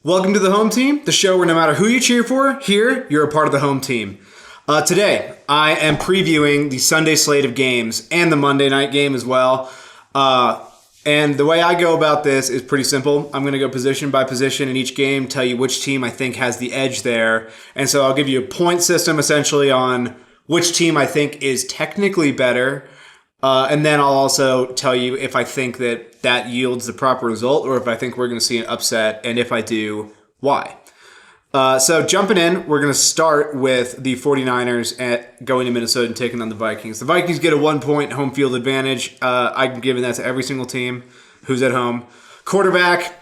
Welcome to the Home Team, the show where no matter who you cheer for, here you're a part of the home team. Today, I am previewing the Sunday slate of games and the Monday night game as well. And the way I go about this is pretty simple. I'm going to go position by position in each game, tell you which team I think has the edge there. And so I'll give you a point system essentially on which team I think is technically better. And then I'll also tell you if I think that yields the proper result or if I think we're going to see an upset, and if I do, why. So jumping in, we're going to start with the 49ers going to Minnesota and taking on the Vikings. The Vikings get a 1-point home field advantage. I'm giving that to every single team who's at home. Quarterback,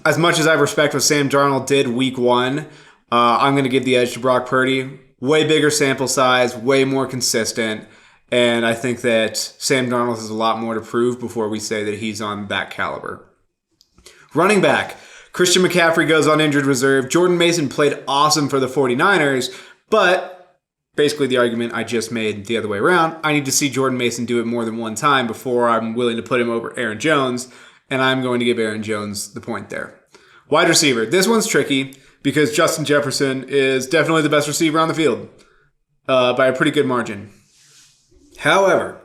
as much as I respect what Sam Darnold did week one, I'm going to give the edge to Brock Purdy. Way bigger sample size, way more consistent. And I think that Sam Darnold has a lot more to prove before we say that he's on that caliber. Running back, Christian McCaffrey goes on injured reserve. Jordan Mason played awesome for the 49ers, but basically the argument I just made the other way around. I need to see Jordan Mason do it more than one time before I'm willing to put him over Aaron Jones, and I'm going to give Aaron Jones the point there. Wide receiver, this one's tricky because Justin Jefferson is definitely the best receiver on the field by a pretty good margin. However,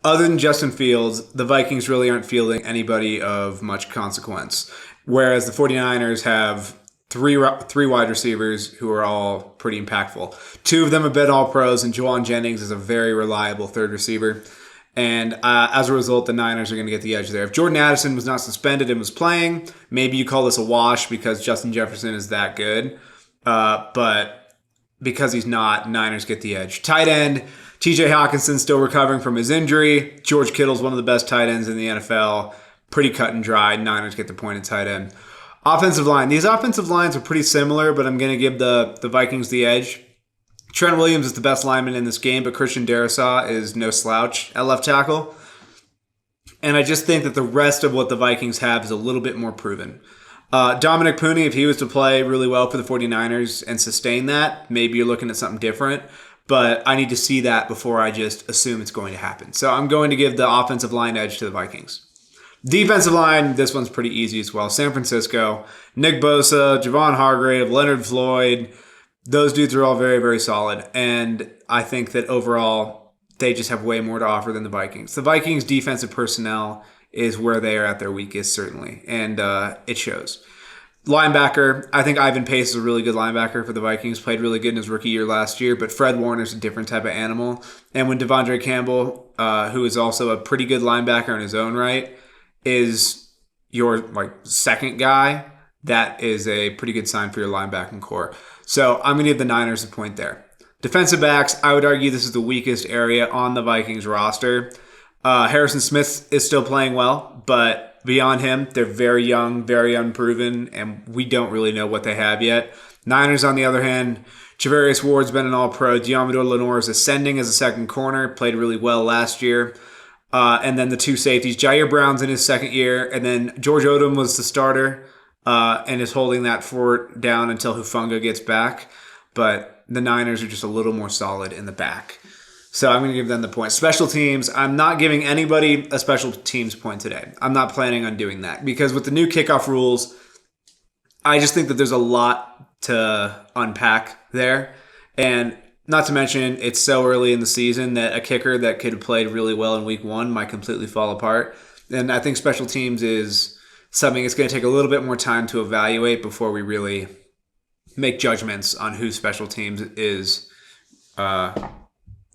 other than Justin Fields, the Vikings really aren't fielding anybody of much consequence, whereas the 49ers have three wide receivers who are all pretty impactful. Two of them have been All-Pros, and Juwan Jennings is a very reliable third receiver. And as a result, the Niners are going to get the edge there. If Jordan Addison was not suspended and was playing, maybe you call this a wash because Justin Jefferson is that good. But because he's not, Niners get the edge. Tight end, TJ Hawkinson still recovering from his injury. George Kittle's one of the best tight ends in the NFL. Pretty cut and dry. Niners get the point at tight end. Offensive line. These offensive lines are pretty similar, but I'm going to give the Vikings the edge. Trent Williams is the best lineman in this game, but Christian Darrisaw is no slouch at left tackle. And I just think that the rest of what the Vikings have is a little bit more proven. Dominic Pooney, if he was to play really well for the 49ers and sustain that, maybe you're looking at something different. But I need to see that before I just assume it's going to happen. So I'm going to give the offensive line edge to the Vikings. Defensive line, this one's pretty easy as well. San Francisco, Nick Bosa, Javon Hargrave, Leonard Floyd, those dudes are all very, very solid. And I think that overall, they just have way more to offer than the Vikings. The Vikings' defensive personnel is where they are at their weakest, certainly. And it shows. Linebacker, I think Ivan Pace is a really good linebacker for the Vikings. Played really good in his rookie year last year, but Fred Warner's a different type of animal. And when Devondre Campbell, who is also a pretty good linebacker in his own right, is your second guy, that is a pretty good sign for your linebacking core. So I'm going to give the Niners a point there. Defensive backs, I would argue this is the weakest area on the Vikings roster. Harrison Smith is still playing well, but beyond him, they're very young, very unproven, and we don't really know what they have yet. Niners, on the other hand, Javarius Ward's been an All-Pro. Diamador Lenore is ascending as a second corner, played really well last year. And then the two safeties, Jair Brown's in his second year, and then George Odom was the starter and is holding that fort down until Hufanga gets back. But the Niners are just a little more solid in the back. So I'm going to give them the point. Special teams, I'm not giving anybody a special teams point today. I'm not planning on doing that because with the new kickoff rules, I just think that there's a lot to unpack there. And not to mention, it's so early in the season that a kicker that could have played really well in week one might completely fall apart. And I think special teams is something it's going to take a little bit more time to evaluate before we really make judgments on who special teams is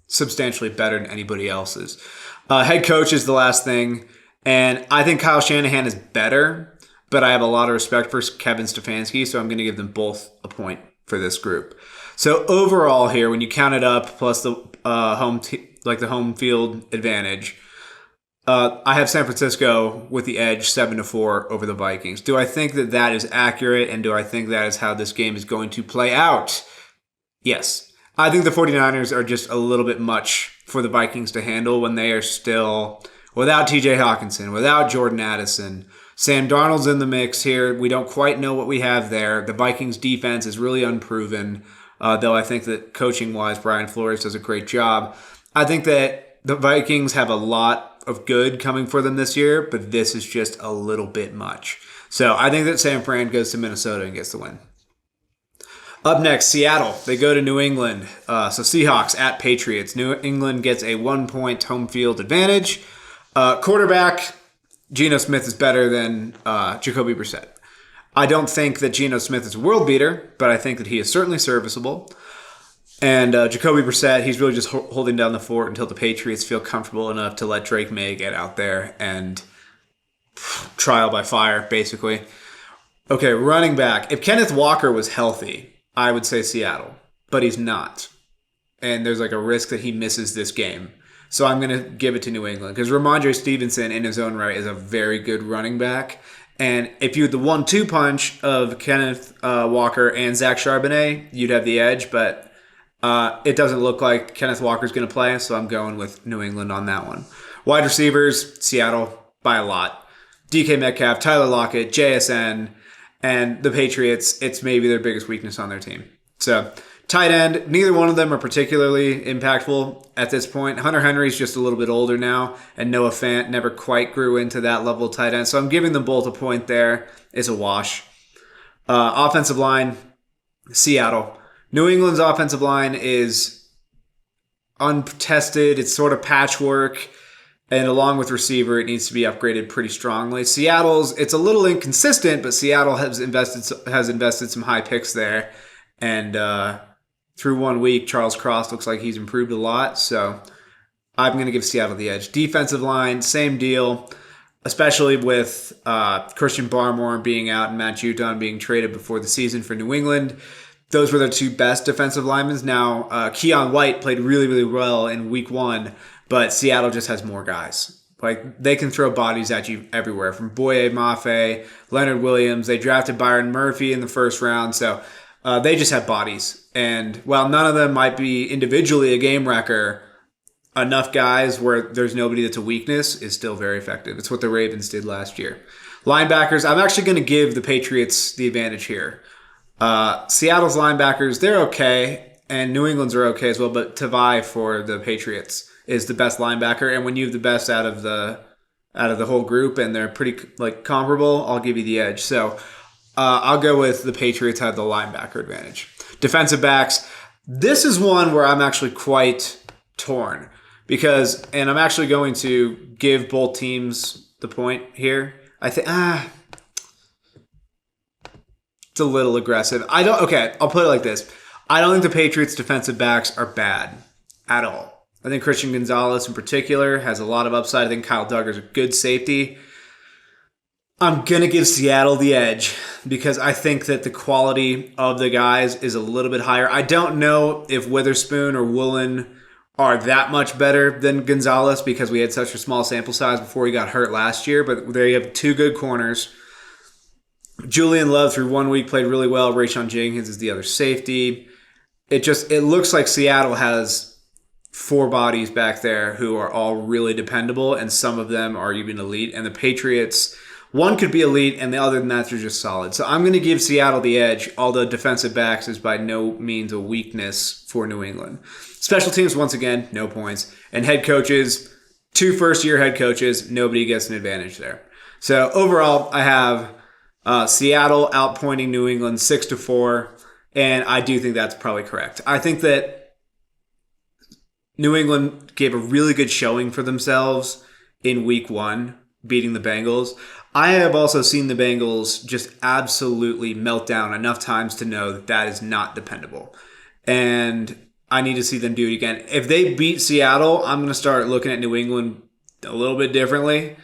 substantially better than anybody else's. Head coach is the last thing, and I think Kyle Shanahan is better, but I have a lot of respect for Kevin Stefanski, so I'm going to give them both a point for this group. So overall here, when you count it up, plus the the home field advantage, I have San Francisco with the edge 7-4 over the Vikings. Do I think that is accurate, and do I think that is how this game is going to play out? Yes. I think the 49ers are just a little bit much for the Vikings to handle when they are still without TJ Hawkinson, without Jordan Addison. Sam Darnold's in the mix here. We don't quite know what we have there. The Vikings defense is really unproven, though I think that coaching-wise, Brian Flores does a great job. I think that the Vikings have a lot of good coming for them this year, but this is just a little bit much. So I think that San Fran goes to Minnesota and gets the win. Up next, Seattle. They go to New England. So Seahawks at Patriots. New England gets a 1-point home field advantage. Quarterback, Geno Smith is better than Jacoby Brissett. I don't think that Geno Smith is a world beater, but I think that he is certainly serviceable. And Jacoby Brissett, he's really just holding down the fort until the Patriots feel comfortable enough to let Drake May get out there and trial by fire, basically. Okay, running back. If Kenneth Walker was healthy, I would say Seattle, but he's not. And there's like a risk that he misses this game. So I'm going to give it to New England because Ramondre Stevenson in his own right is a very good running back. And if you had the 1-2 punch of Kenneth Walker and Zach Charbonnet, you'd have the edge, but it doesn't look like Kenneth Walker's going to play, so I'm going with New England on that one. Wide receivers, Seattle by a lot. DK Metcalf, Tyler Lockett, JSN, and the Patriots, it's maybe their biggest weakness on their team. So, tight end, neither one of them are particularly impactful at this point. Hunter Henry's just a little bit older now, and Noah Fant never quite grew into that level of tight end. So I'm giving them both a point there. It's a wash. Offensive line, Seattle. New England's offensive line is untested. It's sort of patchwork. And along with receiver, it needs to be upgraded pretty strongly. Seattle's, it's a little inconsistent, but Seattle has invested some high picks there. And through 1 week, Charles Cross looks like he's improved a lot. So I'm going to give Seattle the edge. Defensive line, same deal, especially with Christian Barmore being out and Matt Judon being traded before the season for New England. Those were their two best defensive linemen. Now, Keon White played really, really well in week 1, but Seattle just has more guys. Like, they can throw bodies at you everywhere, from Boye Mafe, Leonard Williams. They drafted Byron Murphy in the first round, so they just have bodies. And while none of them might be individually a game wrecker, enough guys where there's nobody that's a weakness is still very effective. It's what the Ravens did last year. Linebackers, I'm actually going to give the Patriots the advantage here. Seattle's linebackers, they're okay, and New England's are okay as well, but Tavai for the Patriots is the best linebacker, and when you have the best out of the whole group and they're pretty comparable, I'll give you the edge. So I'll go with the Patriots have the linebacker advantage. Defensive backs, this is one where I'm actually quite torn because, and I'm actually going to give both teams the point here. I think it's a little aggressive. I'll put it like this. I don't think the Patriots defensive backs are bad at all. I think Christian Gonzalez in particular has a lot of upside. I think Kyle Duggar's a good safety. I'm going to give Seattle the edge because I think that the quality of the guys is a little bit higher. I don't know if Witherspoon or Woolen are that much better than Gonzalez because we had such a small sample size before he got hurt last year, but they have two good corners. Julian Love through 1 week played really well. Rayshon Jenkins is the other safety. It looks like Seattle has 4 bodies back there who are all really dependable, and some of them are even elite. And the Patriots, one could be elite, and the other than that, they're just solid. So I'm going to give Seattle the edge, although defensive backs is by no means a weakness for New England. Special teams, once again, no points. And head coaches, 2 first-year head coaches, nobody gets an advantage there. So overall, I have Seattle outpointing New England 6-4, and I do think that's probably correct. I think that New England gave a really good showing for themselves in week 1, beating the Bengals. I have also seen the Bengals just absolutely melt down enough times to know that that is not dependable. And I need to see them do it again. If they beat Seattle, I'm going to start looking at New England a little bit differently.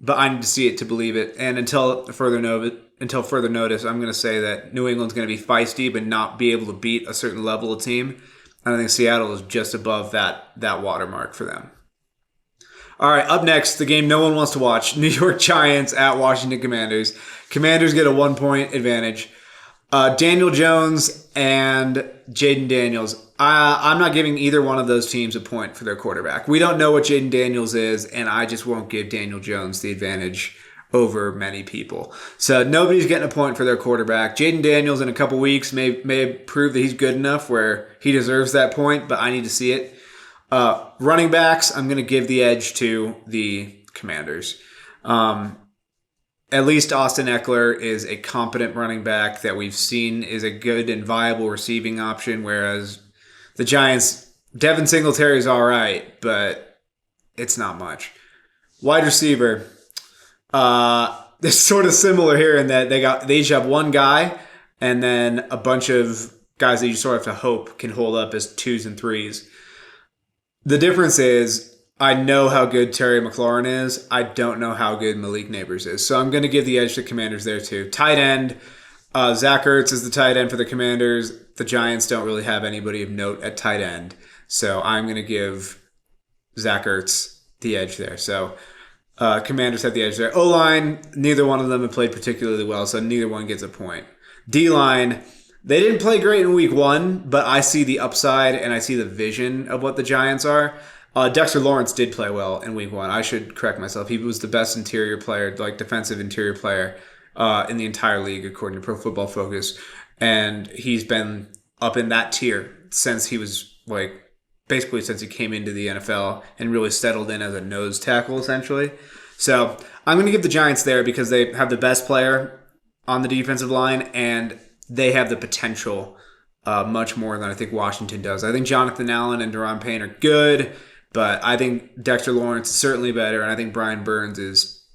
But I need to see it to believe it. And until further notice, I'm going to say that New England's going to be feisty but not be able to beat a certain level of team. And I think Seattle is just above that watermark for them. All right, up next, the game no one wants to watch. New York Giants at Washington Commanders. Commanders get a 1-point advantage. Daniel Jones and Jaden Daniels. I'm not giving either one of those teams a point for their quarterback. We don't know what Jaden Daniels is, and I just won't give Daniel Jones the advantage over many people. So nobody's getting a point for their quarterback. Jaden Daniels in a couple weeks may prove that he's good enough where he deserves that point, but I need to see it. Running backs, I'm going to give the edge to the Commanders. At least Austin Eckler is a competent running back that we've seen is a good and viable receiving option, whereas the Giants, Devin Singletary is all right, but it's not much. Wide receiver, it's sort of similar here in that they each have one guy and then a bunch of guys that you sort of have to hope can hold up as 2s and 3s. The difference is I know how good Terry McLaurin is. I don't know how good Malik Neighbors is. So I'm going to give the edge to Commanders there too. Tight end, Zach Ertz is the tight end for the Commanders. The Giants don't really have anybody of note at tight end. So I'm going to give Zach Ertz the edge there. So Commanders have the edge there. O-line, neither one of them have played particularly well, so neither one gets a point. D-line, they didn't play great in week 1, but I see the upside and I see the vision of what the Giants are. Dexter Lawrence did play well in week 1. I should correct myself. He was the best interior player, like defensive interior player in the entire league, according to Pro Football Focus. And he's been up in that tier since he was basically since he came into the NFL and really settled in as a nose tackle, essentially. So I'm going to give the Giants there because they have the best player on the defensive line and they have the potential much more than I think Washington does. I think Jonathan Allen and Daron Payne are good, but I think Dexter Lawrence is certainly better, and I think Brian Burns is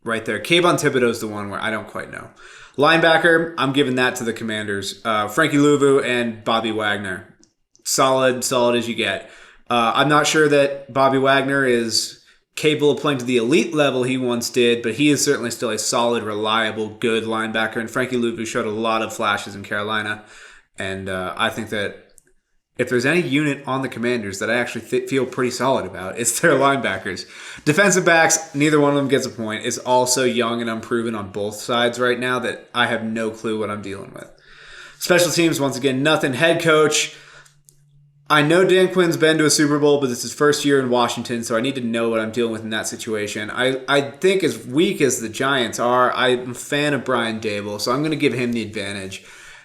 right there. Kayvon Thibodeau is the one where I don't quite know. Linebacker, I'm giving that to the Commanders. Frankie Louvu and Bobby Wagner. Solid as you get. I'm not sure that Bobby Wagner is capable of playing to the elite level he once did, but he is certainly still a solid, reliable, good linebacker, and Frankie Louvu showed a lot of flashes in Carolina, and I think that if there's any unit on the Commanders that I actually feel pretty solid about, it's their linebackers. Defensive backs, neither one of them gets a point. It's all so young and unproven on both sides right now that I have no clue what I'm dealing with. Special teams, once again, nothing. Head coach, I know Dan Quinn's been to a Super Bowl, but it's his first year in Washington, so I need to know what I'm dealing with in that situation. I think as weak as the Giants are, I'm a fan of Brian Dable, so I'm going to give him the advantage.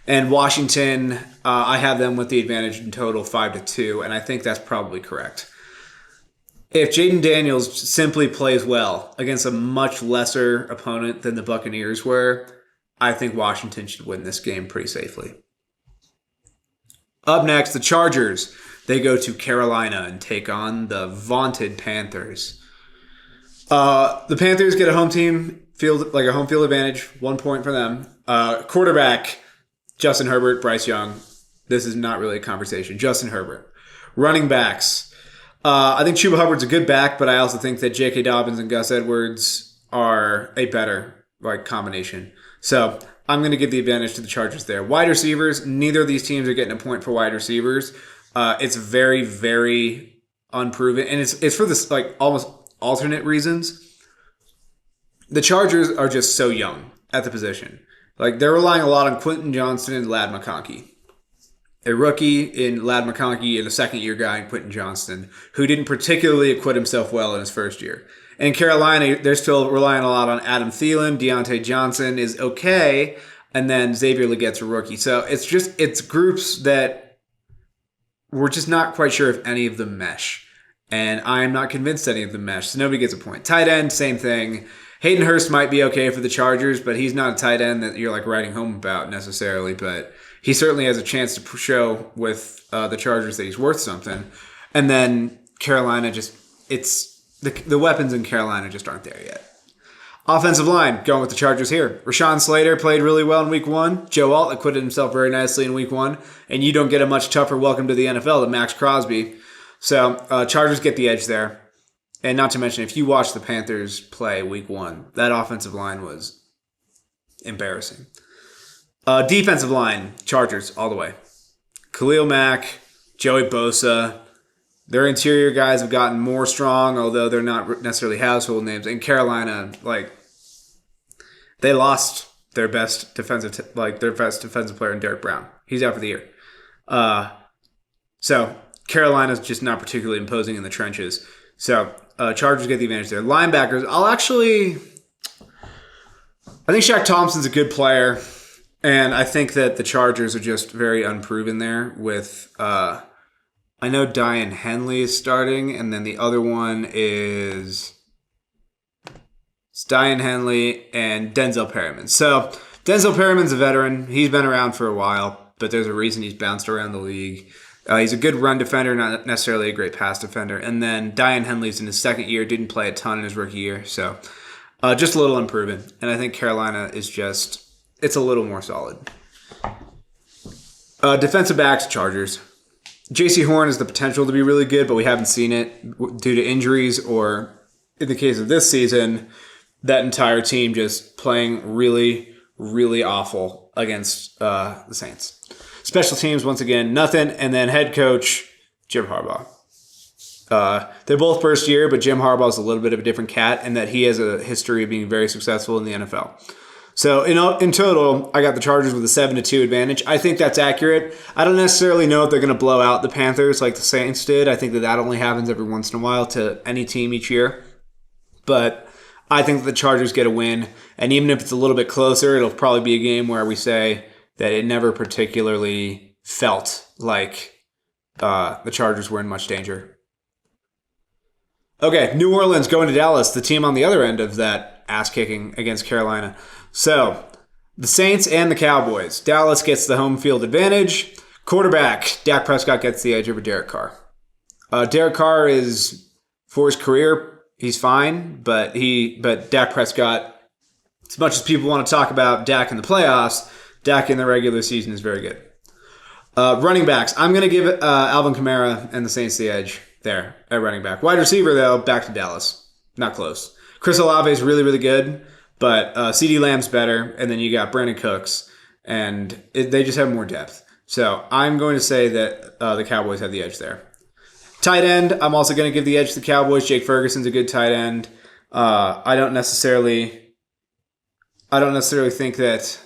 And Washington, I have them with the advantage in total 5-2, and I think that's probably correct. If Jaden Daniels simply plays well against a much lesser opponent than the Buccaneers were, I think Washington should win this game pretty safely. Up next, the Chargers. They go to Carolina and take on the vaunted Panthers. The Panthers get a home field advantage, 1 point for them. Quarterback, Justin Herbert, Bryce Young. This is not really a conversation. Justin Herbert. Running backs. I think Chuba Hubbard's a good back, but I also think that J.K. Dobbins and Gus Edwards are a better combination. So I'm going to give the advantage to the Chargers there. Wide receivers, neither of these teams are getting a point for wide receivers. It's very, very unproven, and it's for this almost alternate reasons. The Chargers are just so young at the position. They're relying a lot on Quentin Johnston and Ladd McConkey. A rookie in Ladd McConkey and a second-year guy in Quentin Johnston, who didn't particularly acquit himself well in his first year. In Carolina, they're still relying a lot on Adam Thielen. Deontay Johnson is okay, and then Xavier Leggette's a rookie. So it's groups that we're just not quite sure if any of them mesh. And I'm not convinced any of them mesh, so nobody gets a point. Tight end, same thing. Hayden Hurst might be okay for the Chargers, but he's not a tight end that you're writing home about necessarily. But he certainly has a chance to show with the Chargers that he's worth something. And then Carolina the weapons in Carolina just aren't there yet. Offensive line, going with the Chargers here. Rashawn Slater played really well in week 1. Joe Alt acquitted himself very nicely in week 1. And you don't get a much tougher welcome to the NFL than Max Crosby. So Chargers get the edge there. And not to mention, if you watch the Panthers play week 1, that offensive line was embarrassing. Defensive line, Chargers all the way. Khalil Mack, Joey Bosa. Their interior guys have gotten more strong, although they're not necessarily household names. In Carolina, they lost their best defensive player in Derek Brown. He's out for the year. So Carolina's just not particularly imposing in the trenches. So Chargers get the advantage there. Linebackers, I think Shaq Thompson's a good player, and I think that the Chargers are just very unproven there with a I know Diane Henley is starting, and then the other one is it's Diane Henley and Denzel Perryman. So Denzel Perryman's a veteran. He's been around for a while, but there's a reason he's bounced around the league. He's a good run defender, not necessarily a great pass defender. And then Diane Henley's in his second year, didn't play a ton in his rookie year. So just a little improvement. And I think Carolina is it's a little more solid. Defensive backs, Chargers. J.C. Horn has the potential to be really good, but we haven't seen it due to injuries or, in the case of this season, that entire team just playing really, really awful against the Saints. Special teams, once again, nothing. And then head coach, Jim Harbaugh. They're both first year, but Jim Harbaugh is a little bit of a different cat in that he has a history of being very successful in the NFL. So in total, I got the Chargers with a 7-2 advantage. I think that's accurate. I don't necessarily know if they're going to blow out the Panthers like the Saints did. I think that only happens every once in a while to any team each year. But I think that the Chargers get a win. And even if it's a little bit closer, it'll probably be a game where we say that it never particularly felt like the Chargers were in much danger. Okay, New Orleans going to Dallas, the team on the other end of that ass-kicking against Carolina. So, the Saints and the Cowboys. Dallas gets the home field advantage. Quarterback, Dak Prescott gets the edge over Derek Carr. Derek Carr is, for his career, he's fine, but Dak Prescott, as much as people want to talk about Dak in the playoffs, Dak in the regular season is very good. Running backs, I'm going to give Alvin Kamara and the Saints the edge there at running back. Wide receiver, though, back to Dallas. Not close. Chris Olave is really, really good. But CeeDee Lamb's better, and then you got Brandon Cooks, and they just have more depth. So I'm going to say that the Cowboys have the edge there. Tight end, I'm also going to give the edge to the Cowboys. Jake Ferguson's a good tight end. I don't necessarily think that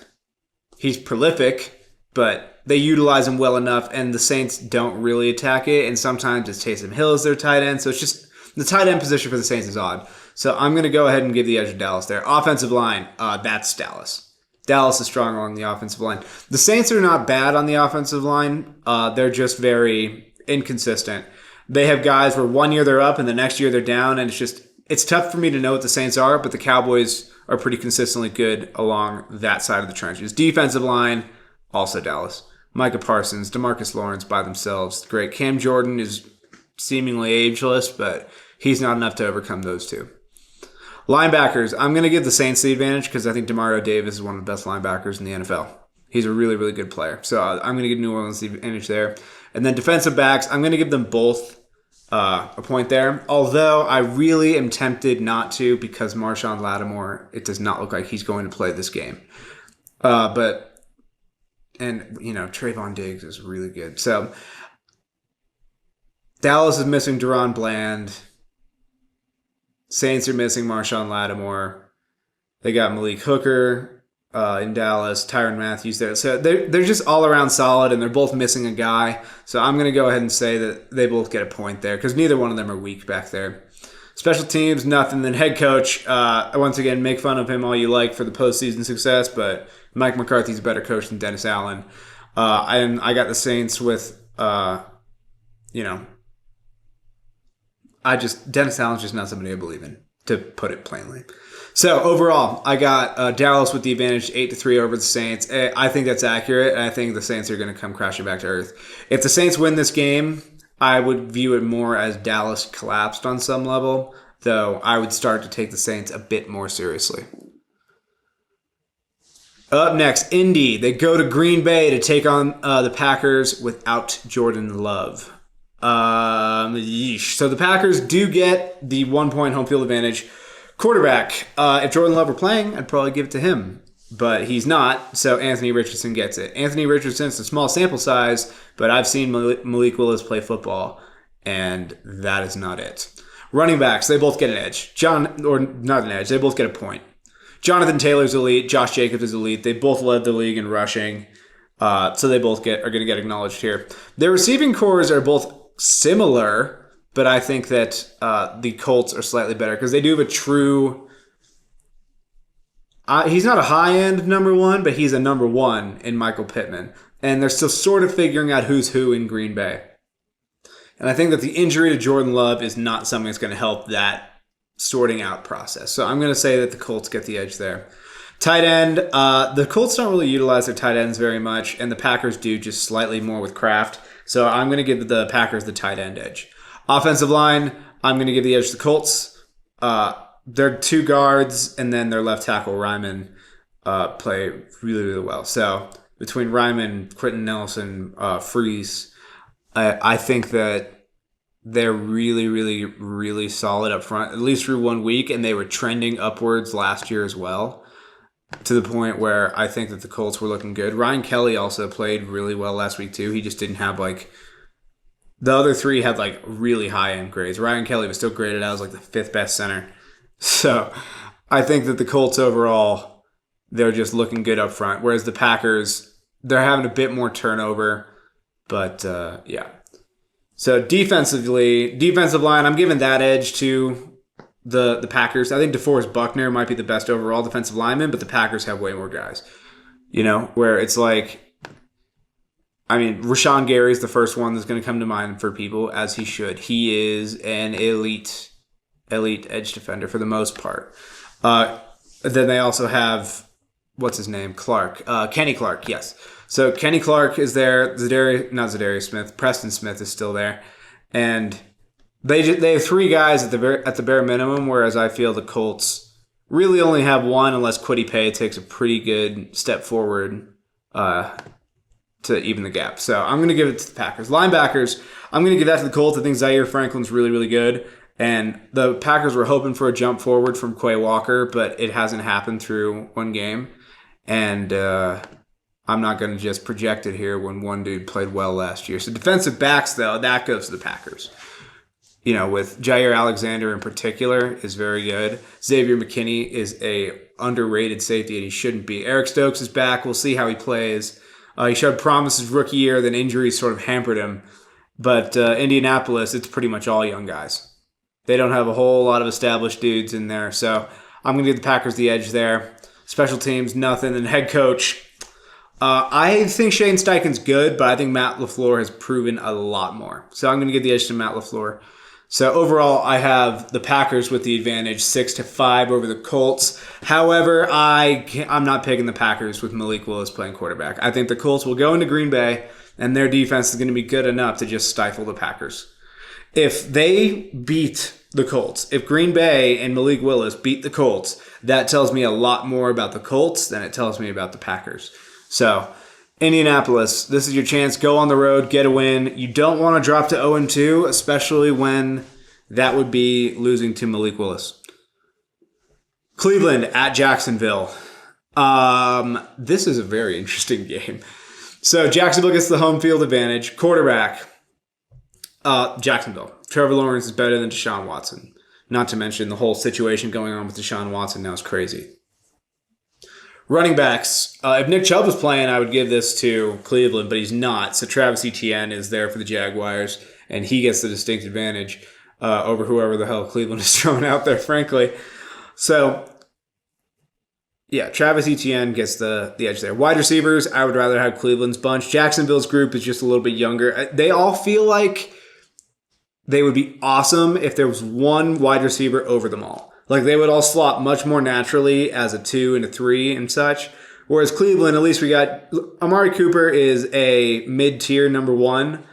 he's prolific, but they utilize him well enough, and the Saints don't really attack it, and sometimes it's Taysom Hill as their tight end, so it's just the tight end position for the Saints is odd. So I'm going to go ahead and give the edge to Dallas there. Offensive line, that's Dallas. Dallas is strong along the offensive line. The Saints are not bad on the offensive line. They're just very inconsistent. They have guys where one year they're up and the next year they're down, and it's tough for me to know what the Saints are, but the Cowboys are pretty consistently good along that side of the trenches. Defensive line, also Dallas. Micah Parsons, DeMarcus Lawrence by themselves, great. Cam Jordan is seemingly ageless, but he's not enough to overcome those two. Linebackers, I'm going to give the Saints the advantage because I think Demario Davis is one of the best linebackers in the NFL. He's a really, really good player. So I'm going to give New Orleans the advantage there. And then defensive backs, I'm going to give them both a point there. Although I really am tempted not to because Marshawn Lattimore, it does not look like he's going to play this game. Trayvon Diggs is really good. So Dallas is missing Deron Bland. Saints are missing Marshawn Lattimore. They got Malik Hooker in Dallas, Tyrann Mathieu there. So they're just all around solid, and they're both missing a guy. So I'm going to go ahead and say that they both get a point there because neither one of them are weak back there. Special teams, nothing. Then head coach, once again, make fun of him all you like for the postseason success, but Mike McCarthy's a better coach than Dennis Allen. And I got the Saints with, Dennis Allen's just not somebody I believe in, to put it plainly. So overall, I got Dallas with the advantage 8-3 over the Saints. I think that's accurate, and I think the Saints are going to come crashing back to earth. If the Saints win this game, I would view it more as Dallas collapsed on some level, though I would start to take the Saints a bit more seriously. Up next, Indy. They go to Green Bay to take on the Packers without Jordan Love. So the Packers do get the 1-point home field advantage. Quarterback, if Jordan Love were playing, I'd probably give it to him. But he's not, so Anthony Richardson gets it. Anthony Richardson's a small sample size, but I've seen Malik Willis play football, and that is not it. Running backs, they both get an edge. They both get a point. Jonathan Taylor's elite. Josh Jacobs is elite. They both led the league in rushing, so they both are going to get acknowledged here. Their receiving cores are both similar, but I think that the Colts are slightly better because they do have a true... he's not a high-end number one, but he's a number one in Michael Pittman. And they're still sort of figuring out who's who in Green Bay. And I think that the injury to Jordan Love is not something that's going to help that sorting out process. So I'm going to say that the Colts get the edge there. Tight end, the Colts don't really utilize their tight ends very much, and the Packers do just slightly more with Kraft. So I'm going to give the Packers the tight end edge. Offensive line, I'm going to give the edge to the Colts. Their two guards and then their left tackle, Ryman, play really, really well. So between Ryman, Quentin Nelson, Freeze, I think that they're really, really, really solid up front, at least through 1 week, and they were trending upwards last year as well, to the point where I think that the Colts were looking good. Ryan Kelly also played really well last week too. He just didn't have the other three had really high end grades. Ryan Kelly was still graded out as the fifth best center. So I think that the Colts overall, they're just looking good up front. Whereas the Packers, they're having a bit more turnover. But yeah. So defensive line, I'm giving that edge to the Packers. I think DeForest Buckner might be the best overall defensive lineman, but the Packers have way more guys. Where it's Rashawn Gary's the first one that's going to come to mind for people, as he should. He is an elite edge defender for the most part. Then they also have, what's his name? Kenny Clark, yes. So Kenny Clark is there. Preston Smith is still there. And they have three guys at the bare minimum, whereas I feel the Colts really only have one unless Kwity Paye takes a pretty good step forward to even the gap. So I'm going to give it to the Packers. Linebackers, I'm going to give that to the Colts. I think Zaire Franklin's really, really good. And the Packers were hoping for a jump forward from Quay Walker, but it hasn't happened through one game. And I'm not going to just project it here when one dude played well last year. So defensive backs, though, that goes to the Packers. With Jair Alexander in particular is very good. Xavier McKinney is a underrated safety, and he shouldn't be. Eric Stokes is back. We'll see how he plays. He showed promise his rookie year, then injuries sort of hampered him. But Indianapolis, it's pretty much all young guys. They don't have a whole lot of established dudes in there. So I'm going to give the Packers the edge there. Special teams, nothing. And head coach, I think Shane Steichen's good, but I think Matt LaFleur has proven a lot more. So I'm going to give the edge to Matt LaFleur. So overall, I have the Packers with the advantage, 6-5 over the Colts. However, I'm not picking the Packers with Malik Willis playing quarterback. I think the Colts will go into Green Bay, and their defense is going to be good enough to just stifle the Packers. If they beat the Colts, if Green Bay and Malik Willis beat the Colts, that tells me a lot more about the Colts than it tells me about the Packers. So Indianapolis, this is your chance. Go on the road, get a win. You don't want to drop to 0-2, especially when that would be losing to Malik Willis. Cleveland at Jacksonville. This is a very interesting game. So Jacksonville gets the home field advantage. Quarterback, Jacksonville. Trevor Lawrence is better than Deshaun Watson. Not to mention the whole situation going on with Deshaun Watson now is crazy. Running backs, if Nick Chubb was playing, I would give this to Cleveland, but he's not. So Travis Etienne is there for the Jaguars, and he gets the distinct advantage over whoever the hell Cleveland is throwing out there, frankly. So, yeah, Travis Etienne gets the edge there. Wide receivers, I would rather have Cleveland's bunch. Jacksonville's group is just a little bit younger. They all feel like they would be awesome if there was one wide receiver over them all. They would all slot much more naturally as a 2 and a 3 and such. Whereas Cleveland, at least we got Amari Cooper is a mid-tier number 1.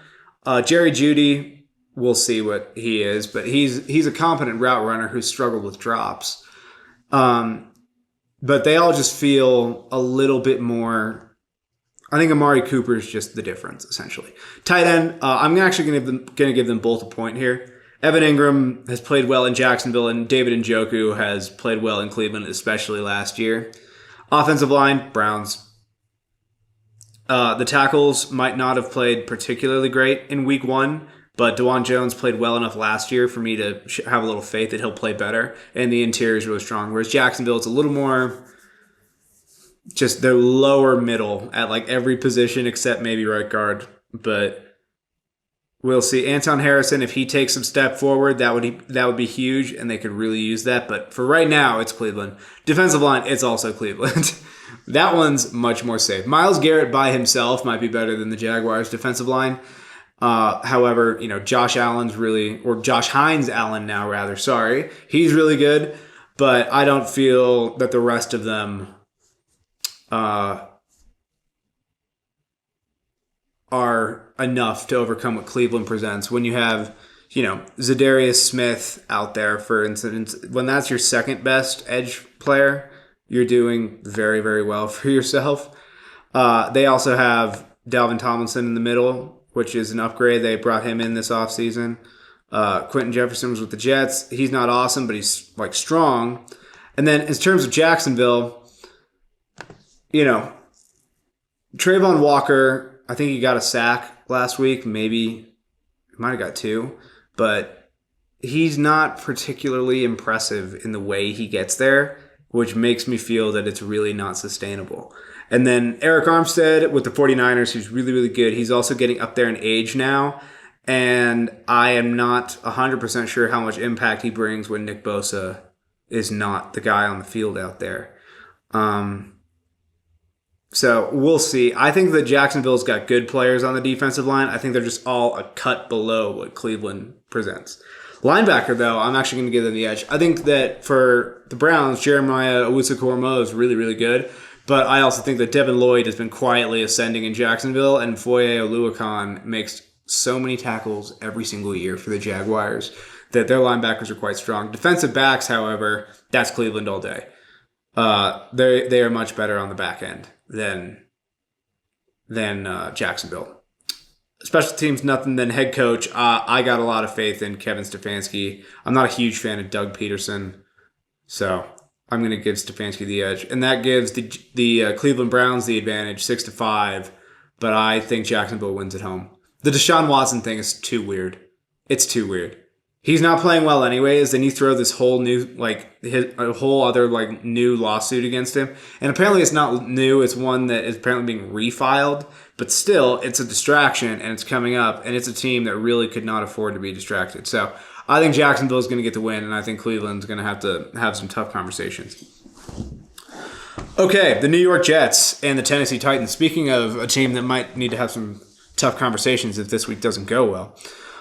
Jerry Jeudy, we'll see what he is, but he's a competent route runner who's struggled with drops. But they all just feel a little bit more. I think Amari Cooper is just the difference, essentially. Tight end, I'm actually going to give them both a point here. Evan Ingram has played well in Jacksonville, and David Njoku has played well in Cleveland, especially last year. Offensive line, Browns. The tackles might not have played particularly great in week 1, but DeJuan Jones played well enough last year for me to have a little faith that he'll play better, and the interior is really strong. Whereas Jacksonville, it's a little more just their lower middle at every position except maybe right guard, but we'll see. Anton Harrison, if he takes some step forward, that would be huge, and they could really use that. But for right now, it's Cleveland. Defensive line, it's also Cleveland. That one's much more safe. Myles Garrett by himself might be better than the Jaguars' defensive line. However, Josh Hines Allen now rather, sorry, he's really good, but I don't feel that the rest of them are enough to overcome what Cleveland presents. When you have, Zadarius Smith out there, for instance, when that's your second best edge player, you're doing very, very well for yourself. They also have Dalvin Tomlinson in the middle, which is an upgrade. They brought him in this offseason. Quentin Jefferson was with the Jets. He's not awesome, but he's strong. And then in terms of Jacksonville, Trayvon Walker, I think he got a sack last week. Maybe he might have got 2, but he's not particularly impressive in the way he gets there, which makes me feel that it's really not sustainable. And then Eric Armstead with the 49ers, who's really, really good. He's also getting up there in age now, and I am not 100% sure how much impact he brings when Nick Bosa is not the guy on the field out there. So we'll see. I think that Jacksonville's got good players on the defensive line. I think they're just all a cut below what Cleveland presents. Linebacker, though, I'm actually going to give them the edge. I think that for the Browns, Jeremiah Owusu-Koramoah is really, really good. But I also think that Devin Lloyd has been quietly ascending in Jacksonville, and Foye Oluokun makes so many tackles every single year for the Jaguars that their linebackers are quite strong. Defensive backs, however, that's Cleveland all day. They are much better on the back end than Jacksonville. Special teams, nothing. Then head coach, I got a lot of faith in Kevin Stefanski. I'm not a huge fan of Doug Peterson, so I'm going to give Stefanski the edge, and that gives the Cleveland Browns the advantage, 6-5. But I think Jacksonville wins at home. The Deshaun Watson thing is too weird. It's too weird. He's not playing well anyways. Then you throw this whole new, a whole other new lawsuit against him, and apparently it's not new. It's one that is apparently being refiled. But still, it's a distraction, and it's coming up, and it's a team that really could not afford to be distracted. So I think Jacksonville is going to get the win, and I think Cleveland's going to have some tough conversations. Okay, the New York Jets and the Tennessee Titans. Speaking of a team that might need to have some tough conversations if this week doesn't go well.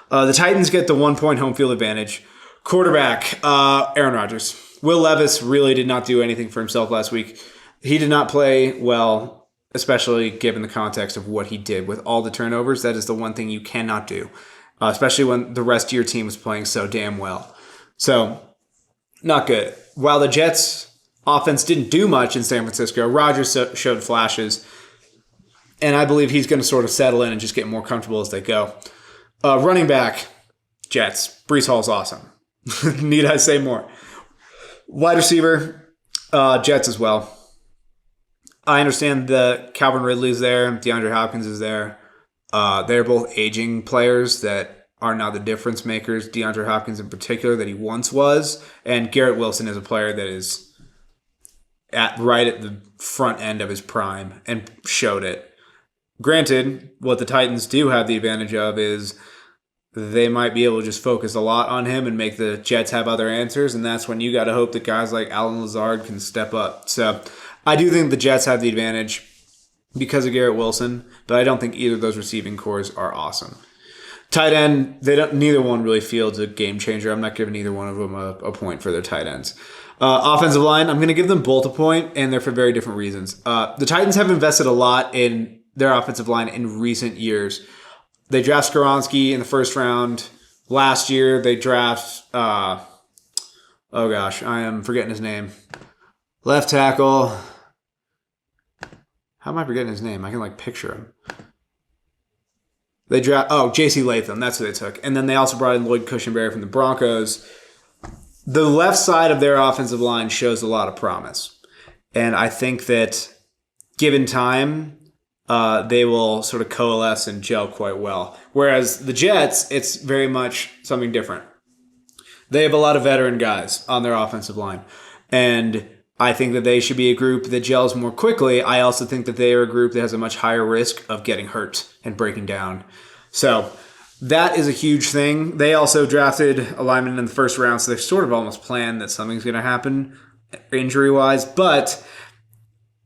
The Titans get the 1-point home field advantage. Quarterback, Aaron Rodgers. Will Levis really did not do anything for himself last week. He did not play well, especially given the context of what he did with all the turnovers. That is the one thing you cannot do, especially when the rest of your team is playing so damn well. So, not good. While the Jets' offense didn't do much in San Francisco, Rodgers showed flashes, and I believe he's going to sort of settle in and just get more comfortable as they go. Running back, Jets. Breece Hall's awesome. Need I say more? Wide receiver, Jets as well. I understand that Calvin Ridley's there, DeAndre Hopkins is there. They're both aging players that are now the difference makers. DeAndre Hopkins in particular, that he once was, and Garrett Wilson is a player that is right at the front end of his prime and showed it. Granted, what the Titans do have the advantage of is they might be able to just focus a lot on him and make the Jets have other answers, and that's when you got to hope that guys like Allen Lazard can step up. So I do think the Jets have the advantage because of Garrett Wilson, but I don't think either of those receiving cores are awesome. Tight end, neither one really feels a game changer. I'm not giving either one of them a point for their tight ends. Offensive line, I'm going to give them both a point, and they're for very different reasons. The Titans have invested a lot in their offensive line in recent years. They draft Skoronski in the first round. Last year, they draft, I am forgetting his name. Left tackle. How am I forgetting his name? I can picture him. They draft, J.C. Latham. That's who they took. And then they also brought in Lloyd Cushenberry from the Broncos. The left side of their offensive line shows a lot of promise. And I think that given time, they will sort of coalesce and gel quite well. Whereas the Jets, it's very much something different. They have a lot of veteran guys on their offensive line. And I think that they should be a group that gels more quickly. I also think that they are a group that has a much higher risk of getting hurt and breaking down. So that is a huge thing. They also drafted a lineman in the first round, so they've sort of almost planned that something's going to happen injury-wise. But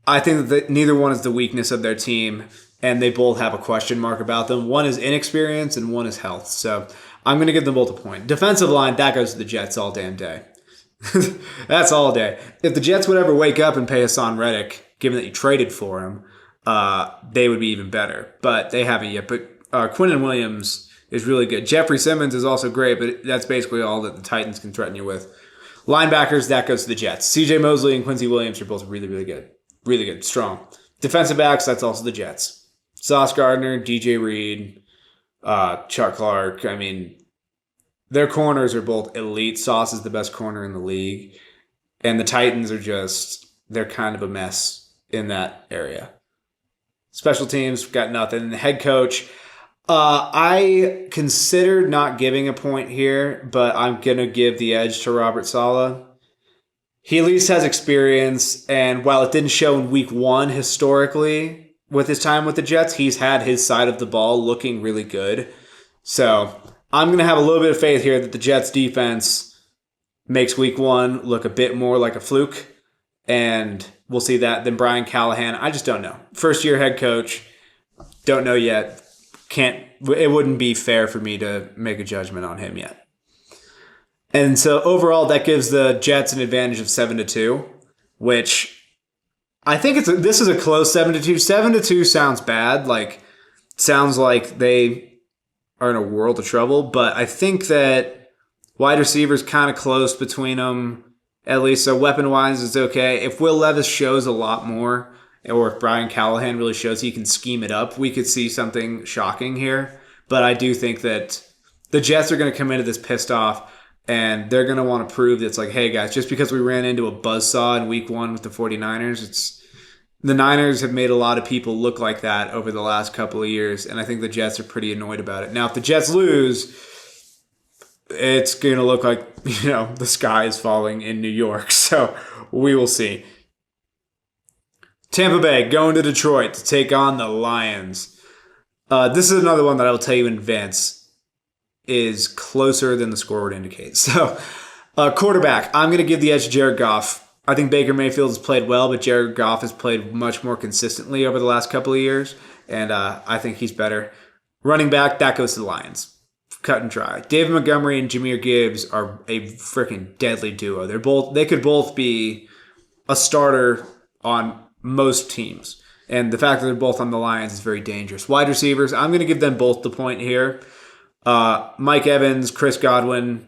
I think that neither one is the weakness of their team. and they both have a question mark about them. One is inexperience and one is health. So I'm going to give them both a point. Defensive line, that goes to the Jets all damn day. That's all day. If the Jets would ever wake up and pay Hassan Reddick, given that you traded for him, they would be even better. But they haven't yet. But Quinnen Williams is really good. Jeffrey Simmons is also great, but that's basically all that the Titans can threaten you with. Linebackers, that goes to the Jets. C.J. Mosley and Quincy Williams are both really, really good. Really good. Strong. Defensive backs, that's also the Jets. Sauce Gardner, DJ Reed, Chuck Clark. I mean, their corners are both elite. Sauce is the best corner in the league. And the Titans are they're kind of a mess in that area. Special teams, got nothing. The head coach, I considered not giving a point here, but I'm going to give the edge to Robert Saleh. He at least has experience, and while it didn't show in week 1 historically with his time with the Jets, he's had his side of the ball looking really good. So I'm going to have a little bit of faith here that the Jets defense makes week 1 look a bit more like a fluke, and we'll see that. Then Brian Callahan, I just don't know. First-year head coach, don't know yet. It wouldn't be fair for me to make a judgment on him yet. And so overall, that gives the Jets an advantage of 7-2, which I think this is a close 7-2. 7-2 sounds bad, sounds like they are in a world of trouble. But I think that wide receivers kind of close between them, at least. So weapon wise, it's okay. If Will Levis shows a lot more, or if Brian Callahan really shows he can scheme it up, we could see something shocking here. But I do think that the Jets are going to come into this pissed off. And they're going to want to prove that it's like, hey, guys, just because we ran into a buzzsaw in week 1 with the 49ers, the Niners have made a lot of people look like that over the last couple of years. And I think the Jets are pretty annoyed about it. Now, if the Jets lose, it's going to look like, the sky is falling in New York. So we will see. Tampa Bay going to Detroit to take on the Lions. This is another one that I will tell you in advance is closer than the score would indicate. So, quarterback, I'm going to give the edge to Jared Goff. I think Baker Mayfield has played well, but Jared Goff has played much more consistently over the last couple of years, and I think he's better. Running back, that goes to the Lions. Cut and dry. David Montgomery and Jahmyr Gibbs are a freaking deadly duo. They could both be a starter on most teams, and the fact that they're both on the Lions is very dangerous. Wide receivers, I'm going to give them both the point here. Mike Evans, Chris Godwin,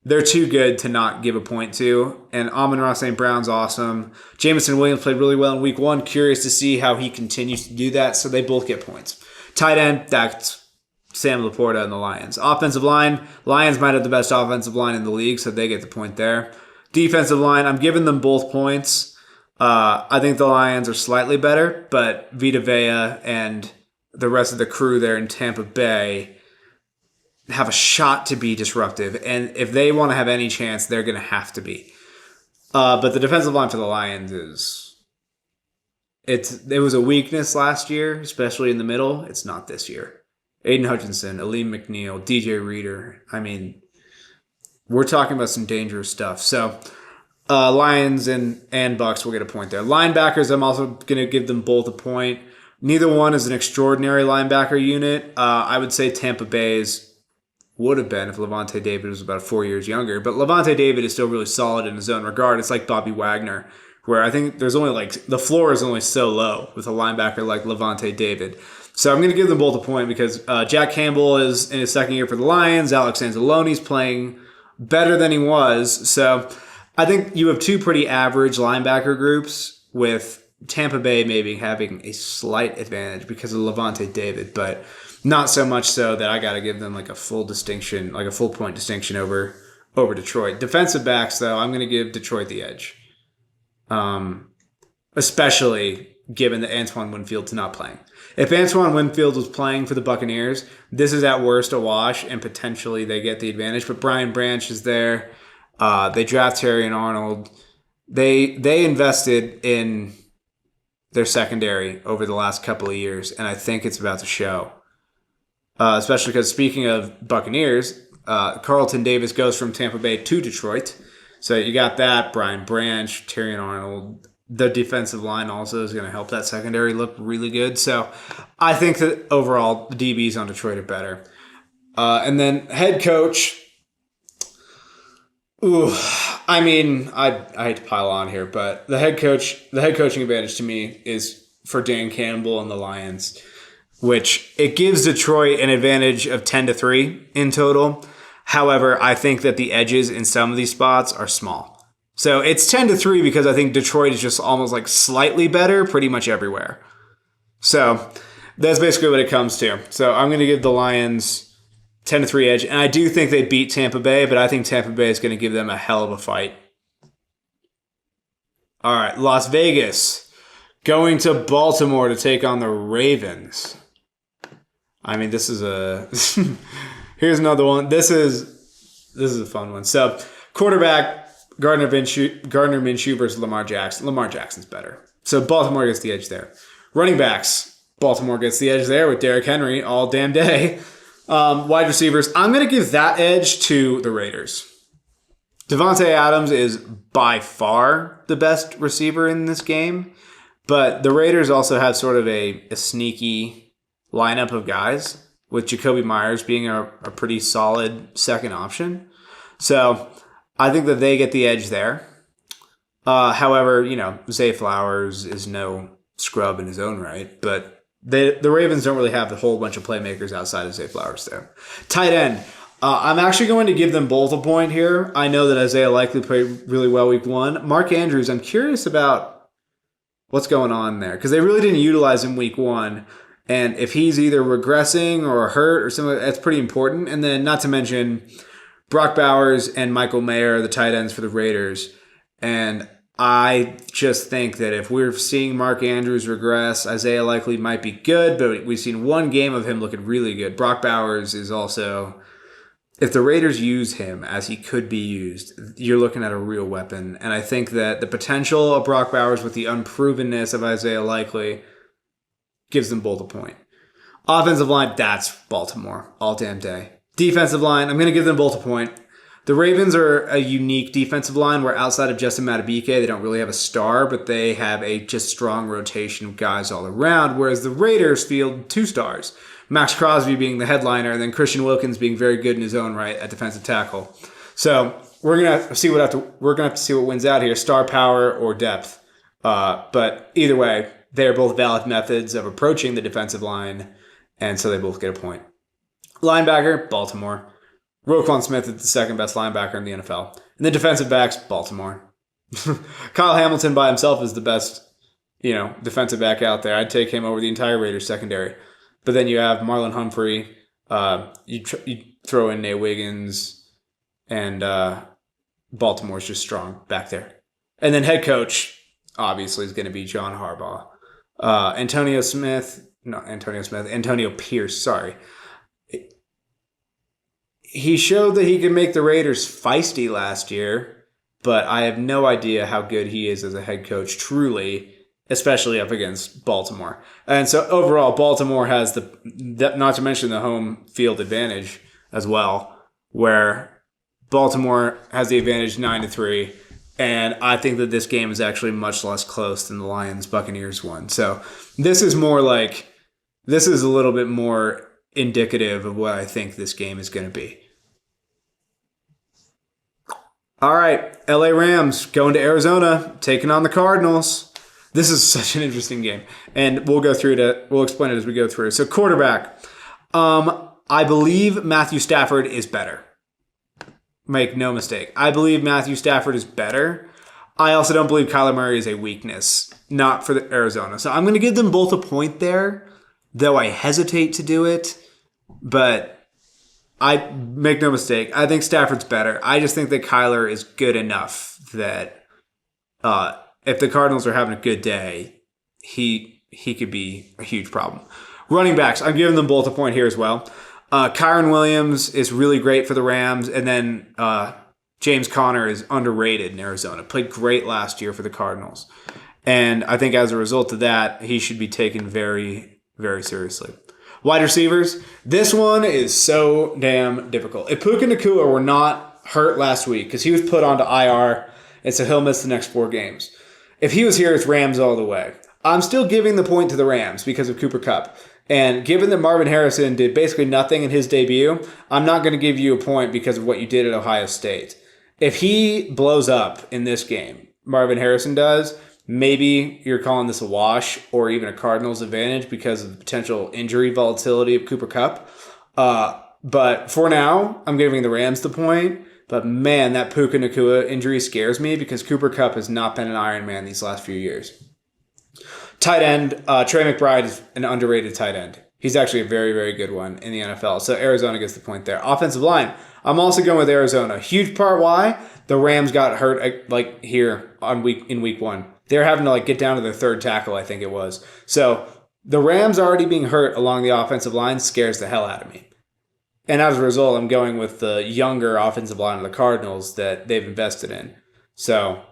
they're too good to not give a point to. And Amon-Ra St. Brown's awesome. Jameson Williams played really well in week 1. Curious to see how he continues to do that. So they both get points. Tight end, that's Sam Laporta and the Lions. Offensive line, Lions might have the best offensive line in the league, so they get the point there. Defensive line, I'm giving them both points. I think the Lions are slightly better, but Vita Vea and the rest of the crew there in Tampa Bay have a shot to be disruptive, and if they want to have any chance, they're going to have to be. But the defensive line for the Lions it was a weakness last year, especially in the middle. It's not this year. Aiden Hutchinson, Aleem McNeil, DJ Reader. I mean, we're talking about some dangerous stuff. So Lions and Bucks will get a point there. Linebackers, I'm also going to give them both a point. Neither one is an extraordinary linebacker unit. I would say Tampa Bay's would have been if Levante David was about 4 years younger. But Levante David is still really solid in his own regard. It's like Bobby Wagner, where I think there's only the floor is only so low with a linebacker like Levante David. So I'm going to give them both a point because Jack Campbell is in his second year for the Lions. Alex Anzalone's playing better than he was. So I think you have two pretty average linebacker groups with Tampa Bay maybe having a slight advantage because of Levante David, but not so much so that I got to give them a full distinction, like a full point distinction over Detroit. Defensive backs, though, I'm going to give Detroit the edge, especially given that Antoine Winfield's not playing. If Antoine Winfield was playing for the Buccaneers, this is at worst a wash, and potentially they get the advantage. But Brian Branch is there. They draft Terry and Arnold. They invested in their secondary over the last couple of years, and I think it's about to show. Especially because, speaking of Buccaneers, Carlton Davis goes from Tampa Bay to Detroit. So you got that, Brian Branch, Terry and Arnold. the defensive line also is going to help that secondary look really good. So I think that overall the DBs on Detroit are better. And then head coach. Ooh, I mean, I hate to pile on here, but the head coaching advantage to me is for Dan Campbell and the Lions, which it gives Detroit an advantage of 10-3 in total. However, I think that the edges in some of these spots are small. So it's 10-3 because I think Detroit is just almost like slightly better pretty much everywhere. So that's basically what it comes to. So I'm going to give the Lions 10-3 edge. And I do think they beat Tampa Bay, but I think Tampa Bay is going to give them a hell of a fight. All right, Las Vegas going to Baltimore to take on the Ravens. I mean, this is a... Here's another one. This is a fun one. So quarterback... Gardner Minshew versus Lamar Jackson. Lamar Jackson's better. So Baltimore gets the edge there. Running backs. Baltimore gets the edge there with Derrick Henry all damn day. Wide receivers. I'm going to give that edge to the Raiders. Devontae Adams is by far the best receiver in this game. But the Raiders also have sort of a sneaky lineup of guys, with Jacoby Myers being a pretty solid second option. So I think that they get the edge there. However, Zay Flowers is no scrub in his own right, but the Ravens don't really have a whole bunch of playmakers outside of Zay Flowers there. Tight end. I'm actually going to give them both a point here. I know that Isaiah Likely played really well week 1. Mark Andrews, I'm curious about what's going on there because they really didn't utilize him week 1. And if he's either regressing or hurt or something, that's pretty important. And then not to mention... Brock Bowers and Michael Mayer are the tight ends for the Raiders. And I just think that if we're seeing Mark Andrews regress, Isaiah Likely might be good, but we've seen one game of him looking really good. Brock Bowers is also, if the Raiders use him as he could be used, you're looking at a real weapon. And I think that the potential of Brock Bowers with the unprovenness of Isaiah Likely gives them both a point. Offensive line, that's Baltimore all damn day. Defensive line, I'm going to give them both a point. The Ravens are a unique defensive line where outside of Justin Madubuike, they don't really have a star, but they have a just strong rotation of guys all around, whereas the Raiders field 2 stars. Max Crosby being the headliner, and then Christian Wilkins being very good in his own right at defensive tackle. So we're going to have to see what wins out here, star power or depth. But either way, they're both valid methods of approaching the defensive line, and so they both get a point. Linebacker, Baltimore. Roquan Smith is the second best linebacker in the NFL. And the defensive backs, Baltimore. Kyle Hamilton by himself is the best, defensive back out there. I'd take him over the entire Raiders secondary. But then you have Marlon Humphrey. You throw in Nate Wiggins. And Baltimore's just strong back there. And then head coach, obviously, is going to be John Harbaugh. Antonio Pierce, sorry. He showed that he could make the Raiders feisty last year, but I have no idea how good he is as a head coach, truly, especially up against Baltimore. And so overall, Baltimore has not to mention the home field advantage as well, where Baltimore has the advantage 9-3, and I think that this game is actually much less close than the Lions-Buccaneers one. So this is a little bit more indicative of what I think this game is going to be. All right, LA Rams going to Arizona, taking on the Cardinals. This is such an interesting game, and we'll explain it as we go through. So quarterback, I believe Matthew Stafford is better. Make no mistake. I believe Matthew Stafford is better. I also don't believe Kyler Murray is a weakness, not for the Arizona. So I'm going to give them both a point there, though I hesitate to do it. But I make no mistake. I think Stafford's better. I just think that Kyler is good enough that if the Cardinals are having a good day, he could be a huge problem. Running backs, I'm giving them both a point here as well. Kyron Williams is really great for the Rams, and then James Conner is underrated in Arizona. Played great last year for the Cardinals. And I think as a result of that, he should be taken very, very seriously. Wide receivers, this one is so damn difficult. If Puka Nacua were not hurt last week, because he was put onto IR, and so he'll miss the next 4 games. If he was here, it's Rams all the way. I'm still giving the point to the Rams because of Cooper Kupp. And given that Marvin Harrison did basically nothing in his debut, I'm not going to give you a point because of what you did at Ohio State. If he blows up in this game, Marvin Harrison does, maybe you're calling this a wash or even a Cardinals advantage because of the potential injury volatility of Cooper Kupp. But for now, I'm giving the Rams the point. But man, that Puka Nacua injury scares me because Cooper Kupp has not been an Iron Man these last few years. Tight end, Trey McBride is an underrated tight end. He's actually a very, very good one in the NFL. So Arizona gets the point there. Offensive line, I'm also going with Arizona. Huge part why the Rams got hurt here in week 1. They're having to get down to their third tackle, I think it was. So the Rams already being hurt along the offensive line scares the hell out of me. And as a result, I'm going with the younger offensive line of the Cardinals that they've invested in. So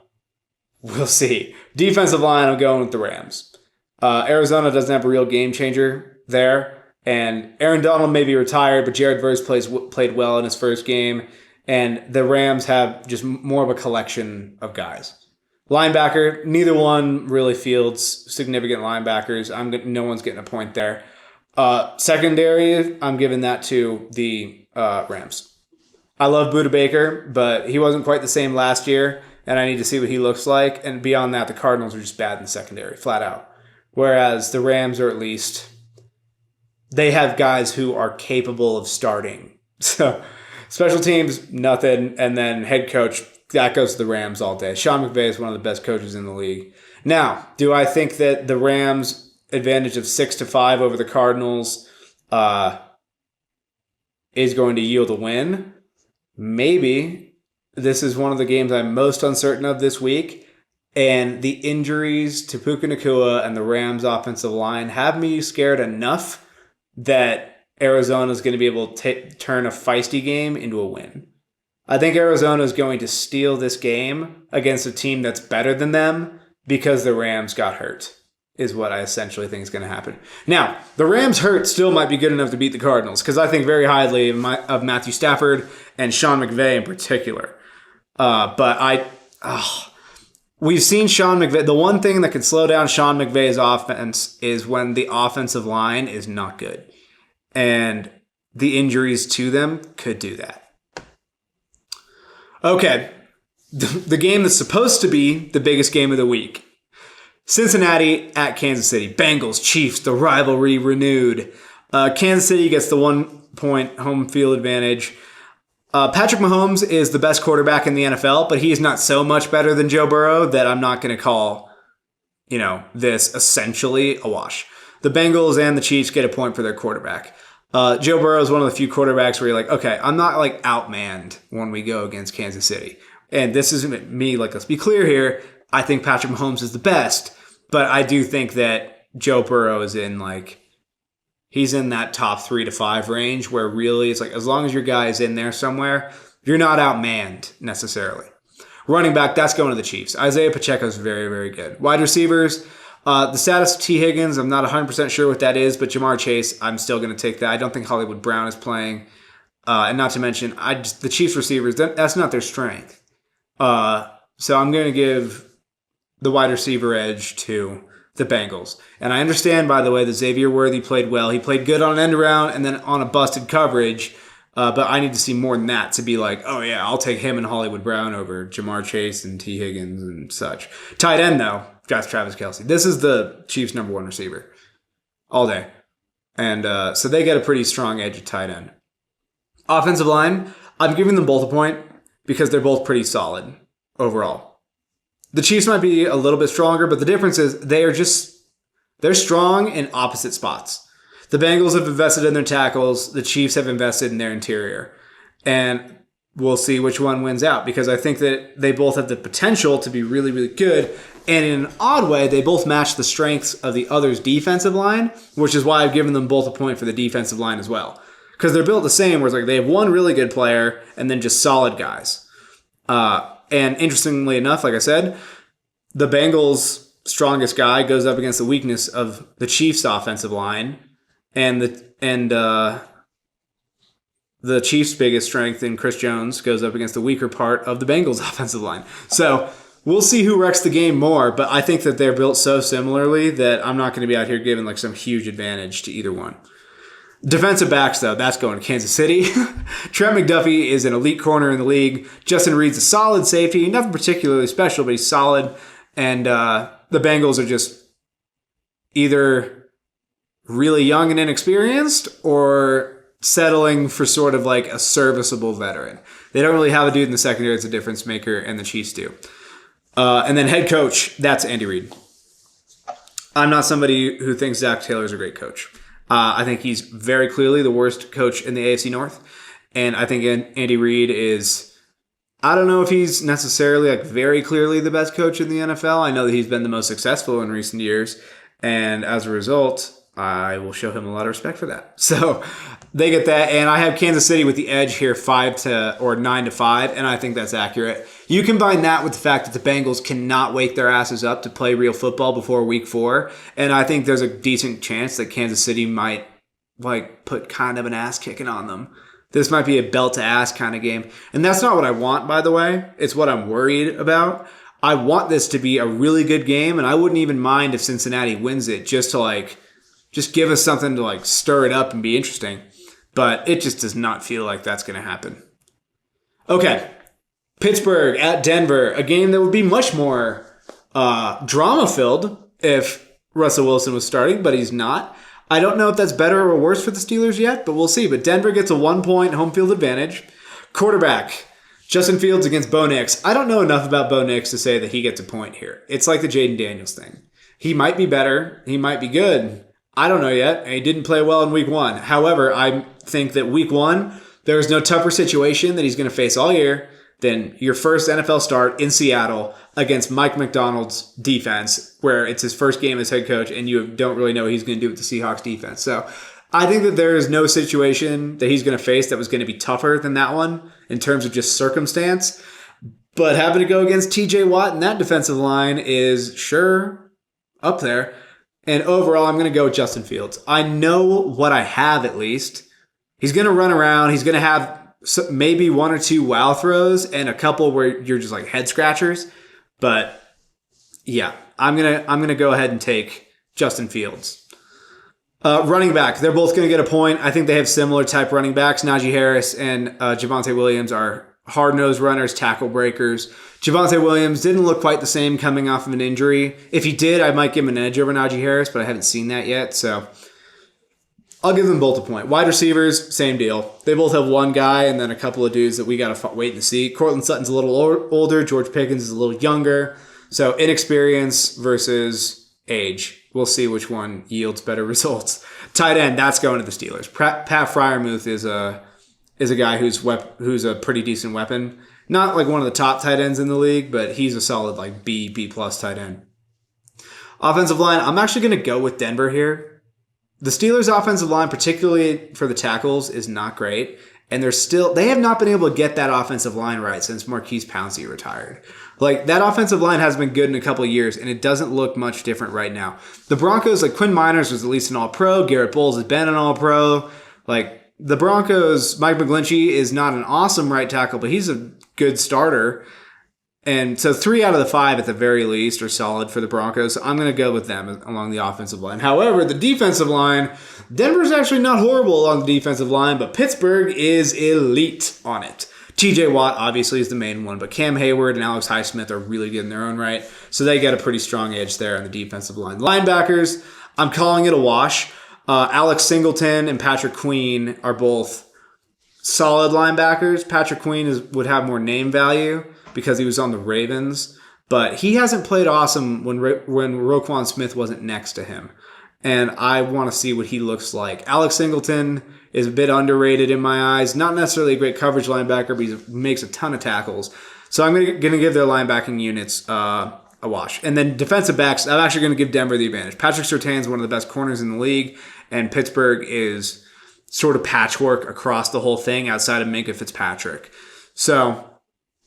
we'll see. Defensive line, I'm going with the Rams. Arizona doesn't have a real game changer there. And Aaron Donald may be retired, but Jared Verse played well in his first game. And the Rams have just more of a collection of guys. Linebacker, neither one really fields significant linebackers. No one's getting a point there. Secondary, I'm giving that to the Rams. I love Budda Baker, but he wasn't quite the same last year, and I need to see what he looks like. And beyond that, the Cardinals are just bad in the secondary, flat out. Whereas the Rams are at least, they have guys who are capable of starting. So special teams, nothing. And then head coach, that goes to the Rams all day. Sean McVay is one of the best coaches in the league. Now, do I think that the Rams' advantage of 6-5 over the Cardinals is going to yield a win? Maybe. This is one of the games I'm most uncertain of this week. And the injuries to Puka Nacua and the Rams' offensive line have me scared enough that Arizona is going to be able to turn a feisty game into a win. I think Arizona is going to steal this game against a team that's better than them because the Rams got hurt, is what I essentially think is going to happen. Now, the Rams hurt still might be good enough to beat the Cardinals because I think very highly of Matthew Stafford and Sean McVay in particular. We've seen Sean McVay. The one thing that can slow down Sean McVay's offense is when the offensive line is not good. And the injuries to them could do that. Okay, the game that's supposed to be the biggest game of the week. Cincinnati at Kansas City. Bengals, Chiefs, the rivalry renewed. Kansas City gets the 1-point home field advantage. Patrick Mahomes is the best quarterback in the NFL, but he is not so much better than Joe Burrow that I'm not going to call, this essentially a wash. The Bengals and the Chiefs get a point for their quarterback. Joe Burrow is one of the few quarterbacks where you're like, okay, I'm not outmanned when we go against Kansas City. And this isn't me, let's be clear here. I think Patrick Mahomes is the best, but I do think that Joe Burrow is he's in that top 3 to 5 range where really it's as long as your guy is in there somewhere, you're not outmanned necessarily. Running back, that's going to the Chiefs. Isaiah Pacheco is very, very good. Wide receivers, the status of T. Higgins, I'm not 100% sure what that is, but Jamar Chase, I'm still going to take that. I don't think Hollywood Brown is playing. And not to mention, the Chiefs receivers, that's not their strength. So I'm going to give the wide receiver edge to the Bengals. And I understand, by the way, that Xavier Worthy played well. He played good on an end around and then on a busted coverage. But I need to see more than that to be oh yeah, I'll take him and Hollywood Brown over Jamar Chase and T. Higgins and such. Tight end, though, got Travis Kelce. This is the Chiefs' number 1 receiver all day. And so they get a pretty strong edge at tight end. Offensive line, I'm giving them both a point because they're both pretty solid overall. The Chiefs might be a little bit stronger, but the difference is they're strong in opposite spots. The Bengals have invested in their tackles. The Chiefs have invested in their interior. And we'll see which one wins out because I think that they both have the potential to be really, really good. And in an odd way, they both match the strengths of the other's defensive line, which is why I've given them both a point for the defensive line as well. Because they're built the same, where it's they have one really good player and then just solid guys. And interestingly enough, like I said, the Bengals' strongest guy goes up against the weakness of the Chiefs' offensive line, and the Chiefs' biggest strength in Chris Jones goes up against the weaker part of the Bengals' offensive line. So we'll see who wrecks the game more, but I think that they're built so similarly that I'm not going to be out here giving like some huge advantage to either one. Defensive backs, though, that's going to Kansas City. Trent McDuffie is an elite corner in the league. Justin Reed's a solid safety. Nothing particularly special, but he's solid. And the Bengals are just either really young and inexperienced or settling for sort of like a serviceable veteran. They don't really have a dude in the secondary that's a difference maker, and the Chiefs do. And then head coach, that's Andy Reid. I'm not somebody who thinks Zach Taylor's a great coach. I think he's very clearly the worst coach in the AFC North. And I think Andy Reid is, I don't know if he's necessarily like very clearly the best coach in the NFL. I know that he's been the most successful in recent years. And as a result, I will show him a lot of respect for that. So they get that. And I have Kansas City with the edge here 9-5. And I think that's accurate. You combine that with the fact that the Bengals cannot wake their asses up to play real football before week 4. And I think there's a decent chance that Kansas City might like put kind of an ass kicking on them. This might be a belt to ass kind of game. And that's not what I want, by the way. It's what I'm worried about. I want this to be a really good game. And I wouldn't even mind if Cincinnati wins it just give us something to like stir it up and be interesting. But it just does not feel like that's going to happen. Okay. Pittsburgh at Denver, a game that would be much more drama-filled if Russell Wilson was starting, but he's not. I don't know if that's better or worse for the Steelers yet, but we'll see. But Denver gets a 1-point home field advantage. Quarterback, Justin Fields against Bo Nix. I don't know enough about Bo Nix to say that he gets a point here. It's like the Jaden Daniels thing. He might be better. He might be good. I don't know yet. He didn't play well in week 1. However, I think that week 1, there is no tougher situation that he's going to face all year than your first NFL start in Seattle against Mike McDonald's defense, where it's his first game as head coach and you don't really know what he's going to do with the Seahawks defense. So I think that there is no situation that he's going to face that was going to be tougher than that one in terms of just circumstance. But having to go against TJ Watt and that defensive line is sure up there. And overall, I'm going to go with Justin Fields. I know what I have at least. He's going to run around. He's going to have maybe 1 or 2 wow throws and a couple where you're just like head scratchers. But yeah, I'm gonna go ahead and take Justin Fields. Running back, they're both going to get a point. I think they have similar type running backs. Najee Harris and Javonte Williams are hard-nosed runners, tackle breakers. Javonte Williams didn't look quite the same coming off of an injury. If he did, I might give him an edge over Najee Harris, but I haven't seen that yet, so I'll give them both a point. Wide receivers, same deal. They both have one guy and then a couple of dudes that we got to wait and see. Cortland Sutton's a little older. George Pickens is a little younger. So inexperience versus age. We'll see which one yields better results. Tight end, that's going to the Steelers. Pat Freiermuth is a guy who's a pretty decent weapon. Not like one of the top tight ends in the league, but he's a solid like B+ tight end. Offensive line, I'm actually going to go with Denver here. The Steelers' offensive line, particularly for the tackles, is not great. And they have not been able to get that offensive line right since Marquise Pouncey retired. Like, that offensive line has been good in a couple of years, and it doesn't look much different right now. The Broncos, like Quinn Miners was at least an All-Pro. Garrett Bowles has been an All-Pro. Like, the Broncos, Mike McGlinchey is not an awesome right tackle, but he's a good starter. And so 3 out of the 5 at the very least are solid for the Broncos. So I'm going to go with them along the offensive line. However, the defensive line, Denver's actually not horrible on the defensive line, but Pittsburgh is elite on it. TJ Watt obviously is the main one, but Cam Hayward and Alex Highsmith are really good in their own right. So they get a pretty strong edge there on the defensive line. Linebackers, I'm calling it a wash. Alex Singleton and Patrick Queen are both solid linebackers. Patrick Queen would have more name value because he was on the Ravens, but he hasn't played awesome when Roquan Smith wasn't next to him. And I want to see what he looks like. Alex Singleton is a bit underrated in my eyes. Not necessarily a great coverage linebacker, but he makes a ton of tackles. So I'm going to give their linebacking units a wash. And then defensive backs, I'm actually going to give Denver the advantage. Patrick Surtain is one of the best corners in the league, and Pittsburgh is sort of patchwork across the whole thing outside of Minkah Fitzpatrick. So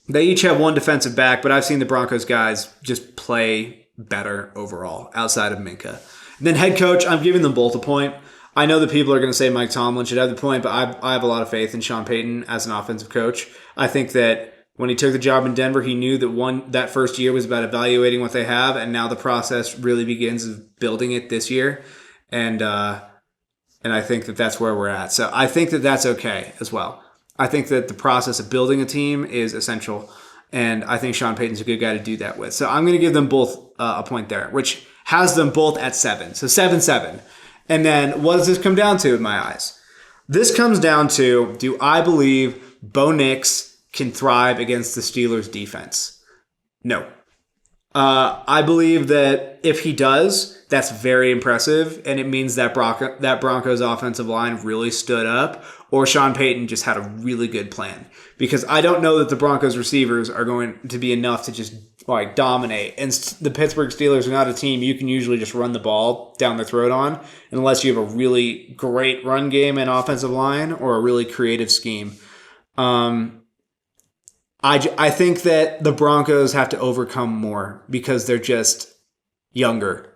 they each have one defensive back, but I've seen the Broncos guys just play better overall outside of Minkah. And then head coach, I'm giving them both a point. I know that people are going to say Mike Tomlin should have the point, but I have a lot of faith in Sean Payton as an offensive coach. I think that When he took the job in Denver, he knew that first year was about evaluating what they have, and now the process really begins of building it this year. And I think that that's where we're at. So I think that that's okay as well. I think that the process of building a team is essential, and I think Sean Payton's a good guy to do that with. So I'm going to give them both a point there, which has them both at 7. So 7-7. And then what does this come down to in my eyes? This comes down to, do I believe Bo Nix can thrive against the Steelers' defense? No. I believe that if he does, that's very impressive, and it means that Broncos offensive line really stood up, or Sean Payton just had a really good plan. Because I don't know that the Broncos receivers are going to be enough to just dominate. And the Pittsburgh Steelers are not a team you can usually just run the ball down their throat on, unless you have a really great run game and offensive line or a really creative scheme. I think that the Broncos have to overcome more because they're just younger.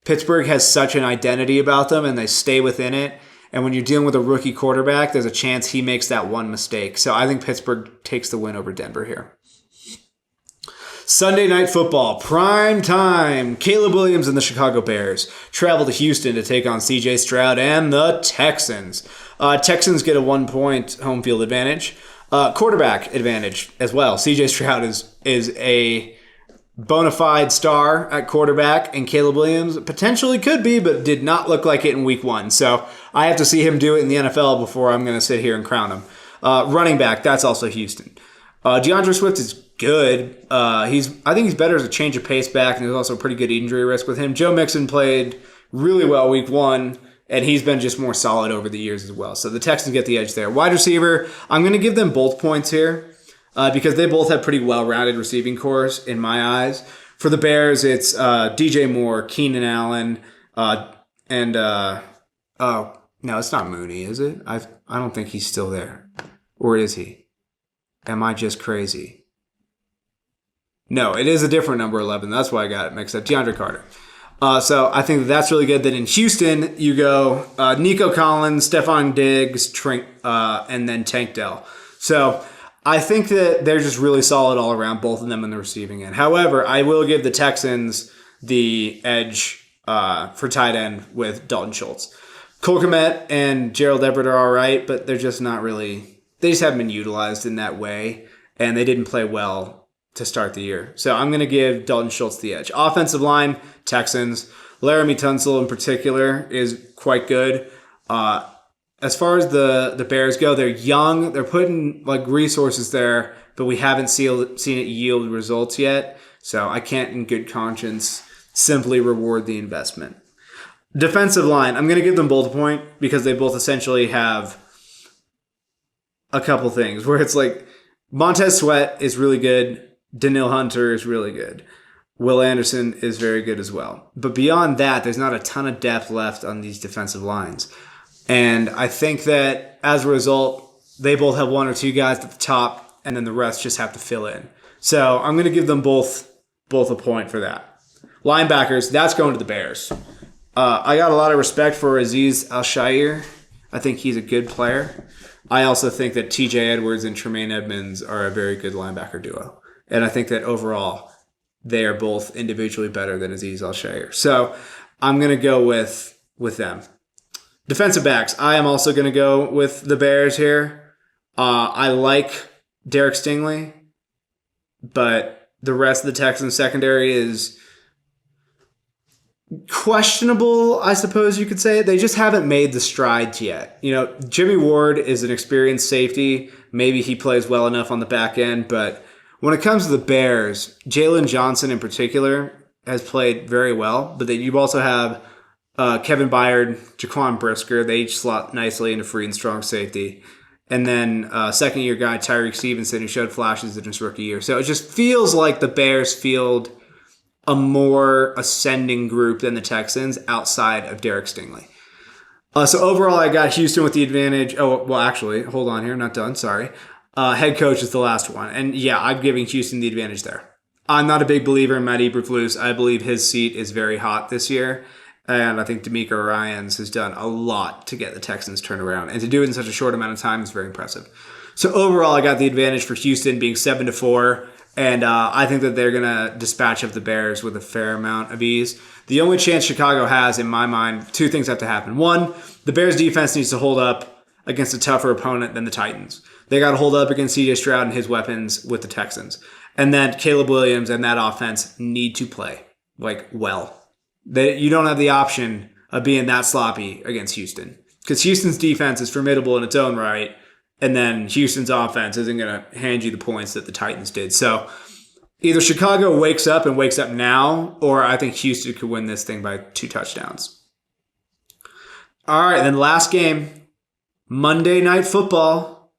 Pittsburgh has such an identity about them, and they stay within it. And when you're dealing with a rookie quarterback, there's a chance he makes that one mistake. So I think Pittsburgh takes the win over Denver here. Sunday Night Football, prime time. Caleb Williams and the Chicago Bears travel to Houston to take on C.J. Stroud and the Texans. Texans get a 1-point home field advantage. Quarterback advantage as well. C.J. Stroud is a bona fide star at quarterback, and Caleb Williams potentially could be, but did not look like it in week 1. So I have to see him do it in the NFL before I'm going to sit here and crown him. Running back, that's also Houston. DeAndre Swift is good. I think he's better as a change of pace back, and there's also a pretty good injury risk with him. Joe Mixon played really well week 1, and he's been just more solid over the years as well. So the Texans get the edge there. Wide receiver, I'm going to give them both points here. Because they both have pretty well-rounded receiving cores in my eyes. For the Bears, it's DJ Moore, Keenan Allen, and no, it's not Mooney, is it? I don't think he's still there. Or is he? Am I just crazy? No, it is a different number 11. That's why I got it mixed up. DeAndre Carter. So I think that's really good. Then in Houston, you go Nico Collins, Stephon Diggs, and then Tank Dell. So I think that they're just really solid all around, both of them in the receiving end. However, I will give the Texans the edge for tight end with Dalton Schultz. Cole Kmet and Gerald Everett are all right, but they're just not really – they just haven't been utilized in that way, and they didn't play well to start the year. So I'm going to give Dalton Schultz the edge. Offensive line, Texans. Laramie Tunsil in particular is quite good. As far as the Bears go, they're young. They're putting resources there, but we haven't seen it yield results yet. So I can't, in good conscience, simply reward the investment. Defensive line, I'm going to give them both a point because they both essentially have a couple things where it's like Montez Sweat is really good. Danielle Hunter is really good. Will Anderson is very good as well. But beyond that, there's not a ton of depth left on these defensive lines. And I think that as a result, they both have one or two guys at the top, and then the rest just have to fill in. So I'm going to give them both a point for that. Linebackers, that's going to the Bears. I got a lot of respect for Azeez Al-Shaair. I think he's a good player. I also think that TJ Edwards and Tremaine Edmonds are a very good linebacker duo. And I think that overall, they are both individually better than Azeez Al-Shaair. So I'm going to go with them. Defensive backs, I am also going to go with the Bears here. I like Derek Stingley, but the rest of the Texans secondary is questionable, I suppose you could say. They just haven't made the strides yet. Jimmy Ward is an experienced safety. Maybe he plays well enough on the back end, but when it comes to the Bears, Jalen Johnson in particular has played very well, but then you also have Kevin Byard, Jaquan Brisker. They each slot nicely into free and strong safety. And then second-year guy Tyreek Stevenson, who showed flashes in his rookie year. So it just feels like the Bears field a more ascending group than the Texans outside of Derek Stingley. So overall, I got Houston with the advantage. Oh, well, actually, hold on here. Not done. Sorry. Head coach is the last one. And yeah, I'm giving Houston the advantage there. I'm not a big believer in Matt Eberflus. I believe his seat is very hot this year. And I think D'Amico Ryans has done a lot to get the Texans turned around. And to do it in such a short amount of time is very impressive. So overall, I got the advantage for Houston being 7-4, and I think that they're gonna dispatch of the Bears with a fair amount of ease. The only chance Chicago has, in my mind, two things have to happen. One, the Bears defense needs to hold up against a tougher opponent than the Titans. They got to hold up against C.J. Stroud and his weapons with the Texans. And then Caleb Williams and that offense need to play well. You don't have the option of being that sloppy against Houston, because Houston's defense is formidable in its own right, and then Houston's offense isn't going to hand you the points that the Titans did. So either Chicago wakes up now, or I think Houston could win this thing by 2 touchdowns. All right, then last game, Monday Night Football,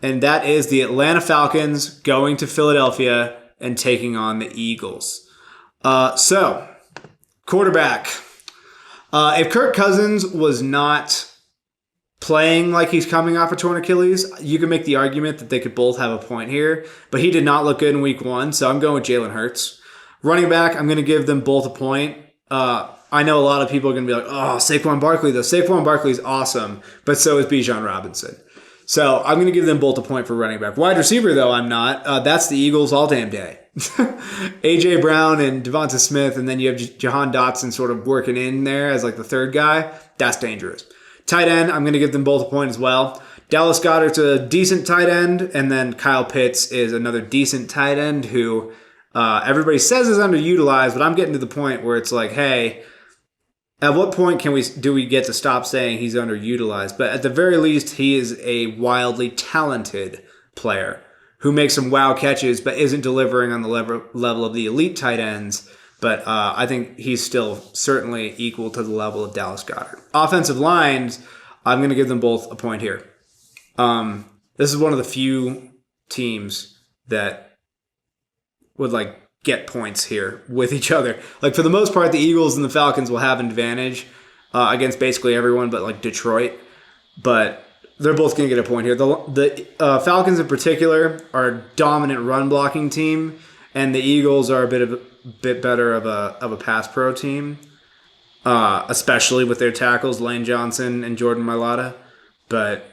and that is the Atlanta Falcons going to Philadelphia and taking on the Eagles. So, quarterback. If Kirk Cousins was not playing like he's coming off a torn Achilles, you can make the argument that they could both have a point here, but he did not look good in week 1, so I'm going with Jalen Hurts. Running back, I'm going to give them both a point. I know a lot of people are going to be like, oh, Saquon Barkley, though. Saquon Barkley is awesome, but so is Bijan Robinson. So I'm going to give them both a point for running back. Wide receiver, though, I'm not. That's the Eagles all damn day. A.J. Brown and Devonta Smith, and then you have Jahan Dotson sort of working in there as like the third guy. That's dangerous. Tight end, I'm going to give them both a point as well. Dallas Goedert's a decent tight end, and then Kyle Pitts is another decent tight end who everybody says is underutilized, but I'm getting to the point where it's like, hey, at what point do we get to stop saying he's underutilized? But at the very least, he is a wildly talented player who makes some wow catches, but isn't delivering on the level of the elite tight ends. But I think he's still certainly equal to the level of Dallas Goedert. Offensive lines, I'm going to give them both a point here. This is one of the few teams that would get points here with each other. For the most part, the Eagles and the Falcons will have an advantage against basically everyone but Detroit. But they're both going to get a point here. The Falcons in particular are a dominant run blocking team, and the Eagles are a bit better of a pass pro team, especially with their tackles, Lane Johnson and Jordan Mailata. But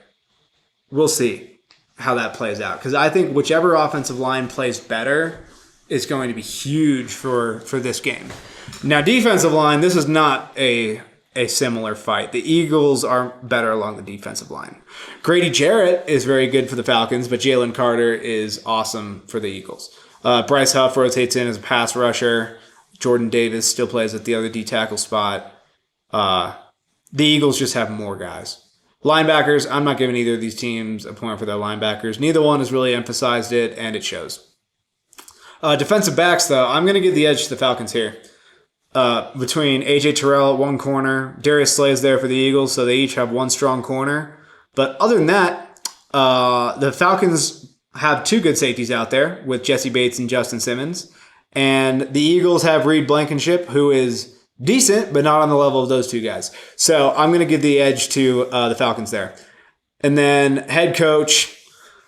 we'll see how that plays out, because I think whichever offensive line plays better is going to be huge for this game. Now, defensive line, this is not a similar fight. The Eagles are better along the defensive line. Grady Jarrett is very good for the Falcons, but Jalen Carter is awesome for the Eagles. Bryce Huff rotates in as a pass rusher. Jordan Davis still plays at the other D tackle spot. The Eagles just have more guys. Linebackers, I'm not giving either of these teams a point for their linebackers. Neither one has really emphasized it, and it shows. Defensive backs, though, I'm going to give the edge to the Falcons here. Between A.J. Terrell at one corner, Darius Slay's there for the Eagles, so they each have one strong corner. But other than that, the Falcons have 2 good safeties out there with Jesse Bates and Justin Simmons. And the Eagles have Reed Blankenship, who is decent, but not on the level of those 2 guys. So I'm going to give the edge to the Falcons there. And then head coach,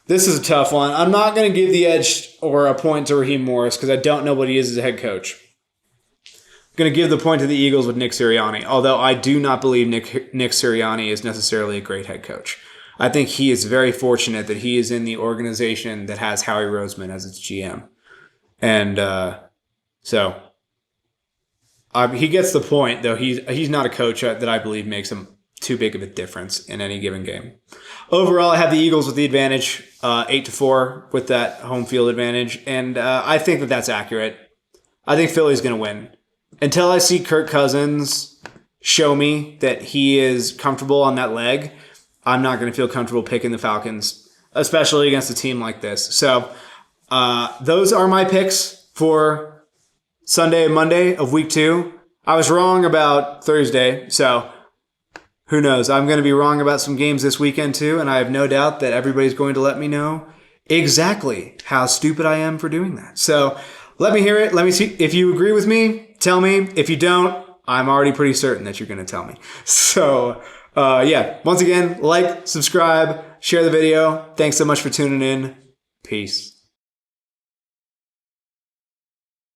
this is a tough one. I'm not going to give the edge or a point to Raheem Morris because I don't know what he is as a head coach. I'm going to give the point to the Eagles with Nick Sirianni, although I do not believe Nick Sirianni is necessarily a great head coach. I think he is very fortunate that he is in the organization that has Howie Roseman as its GM. And so he gets the point, though he's not a coach that I believe makes him too big of a difference in any given game. Overall, I have the Eagles with the advantage, 8-4 with that home field advantage, and I think that that's accurate. I think Philly's going to win. Until I see Kirk Cousins show me that he is comfortable on that leg, I'm not going to feel comfortable picking the Falcons, especially against a team like this. So those are my picks for Sunday and Monday of week 2. I was wrong about Thursday, so who knows? I'm going to be wrong about some games this weekend too, and I have no doubt that everybody's going to let me know exactly how stupid I am for doing that. So let me hear it. Let me see. If you agree with me, tell me. If you don't, I'm already pretty certain that you're going to tell me. So once again, like, subscribe, share the video. Thanks so much for tuning in. Peace.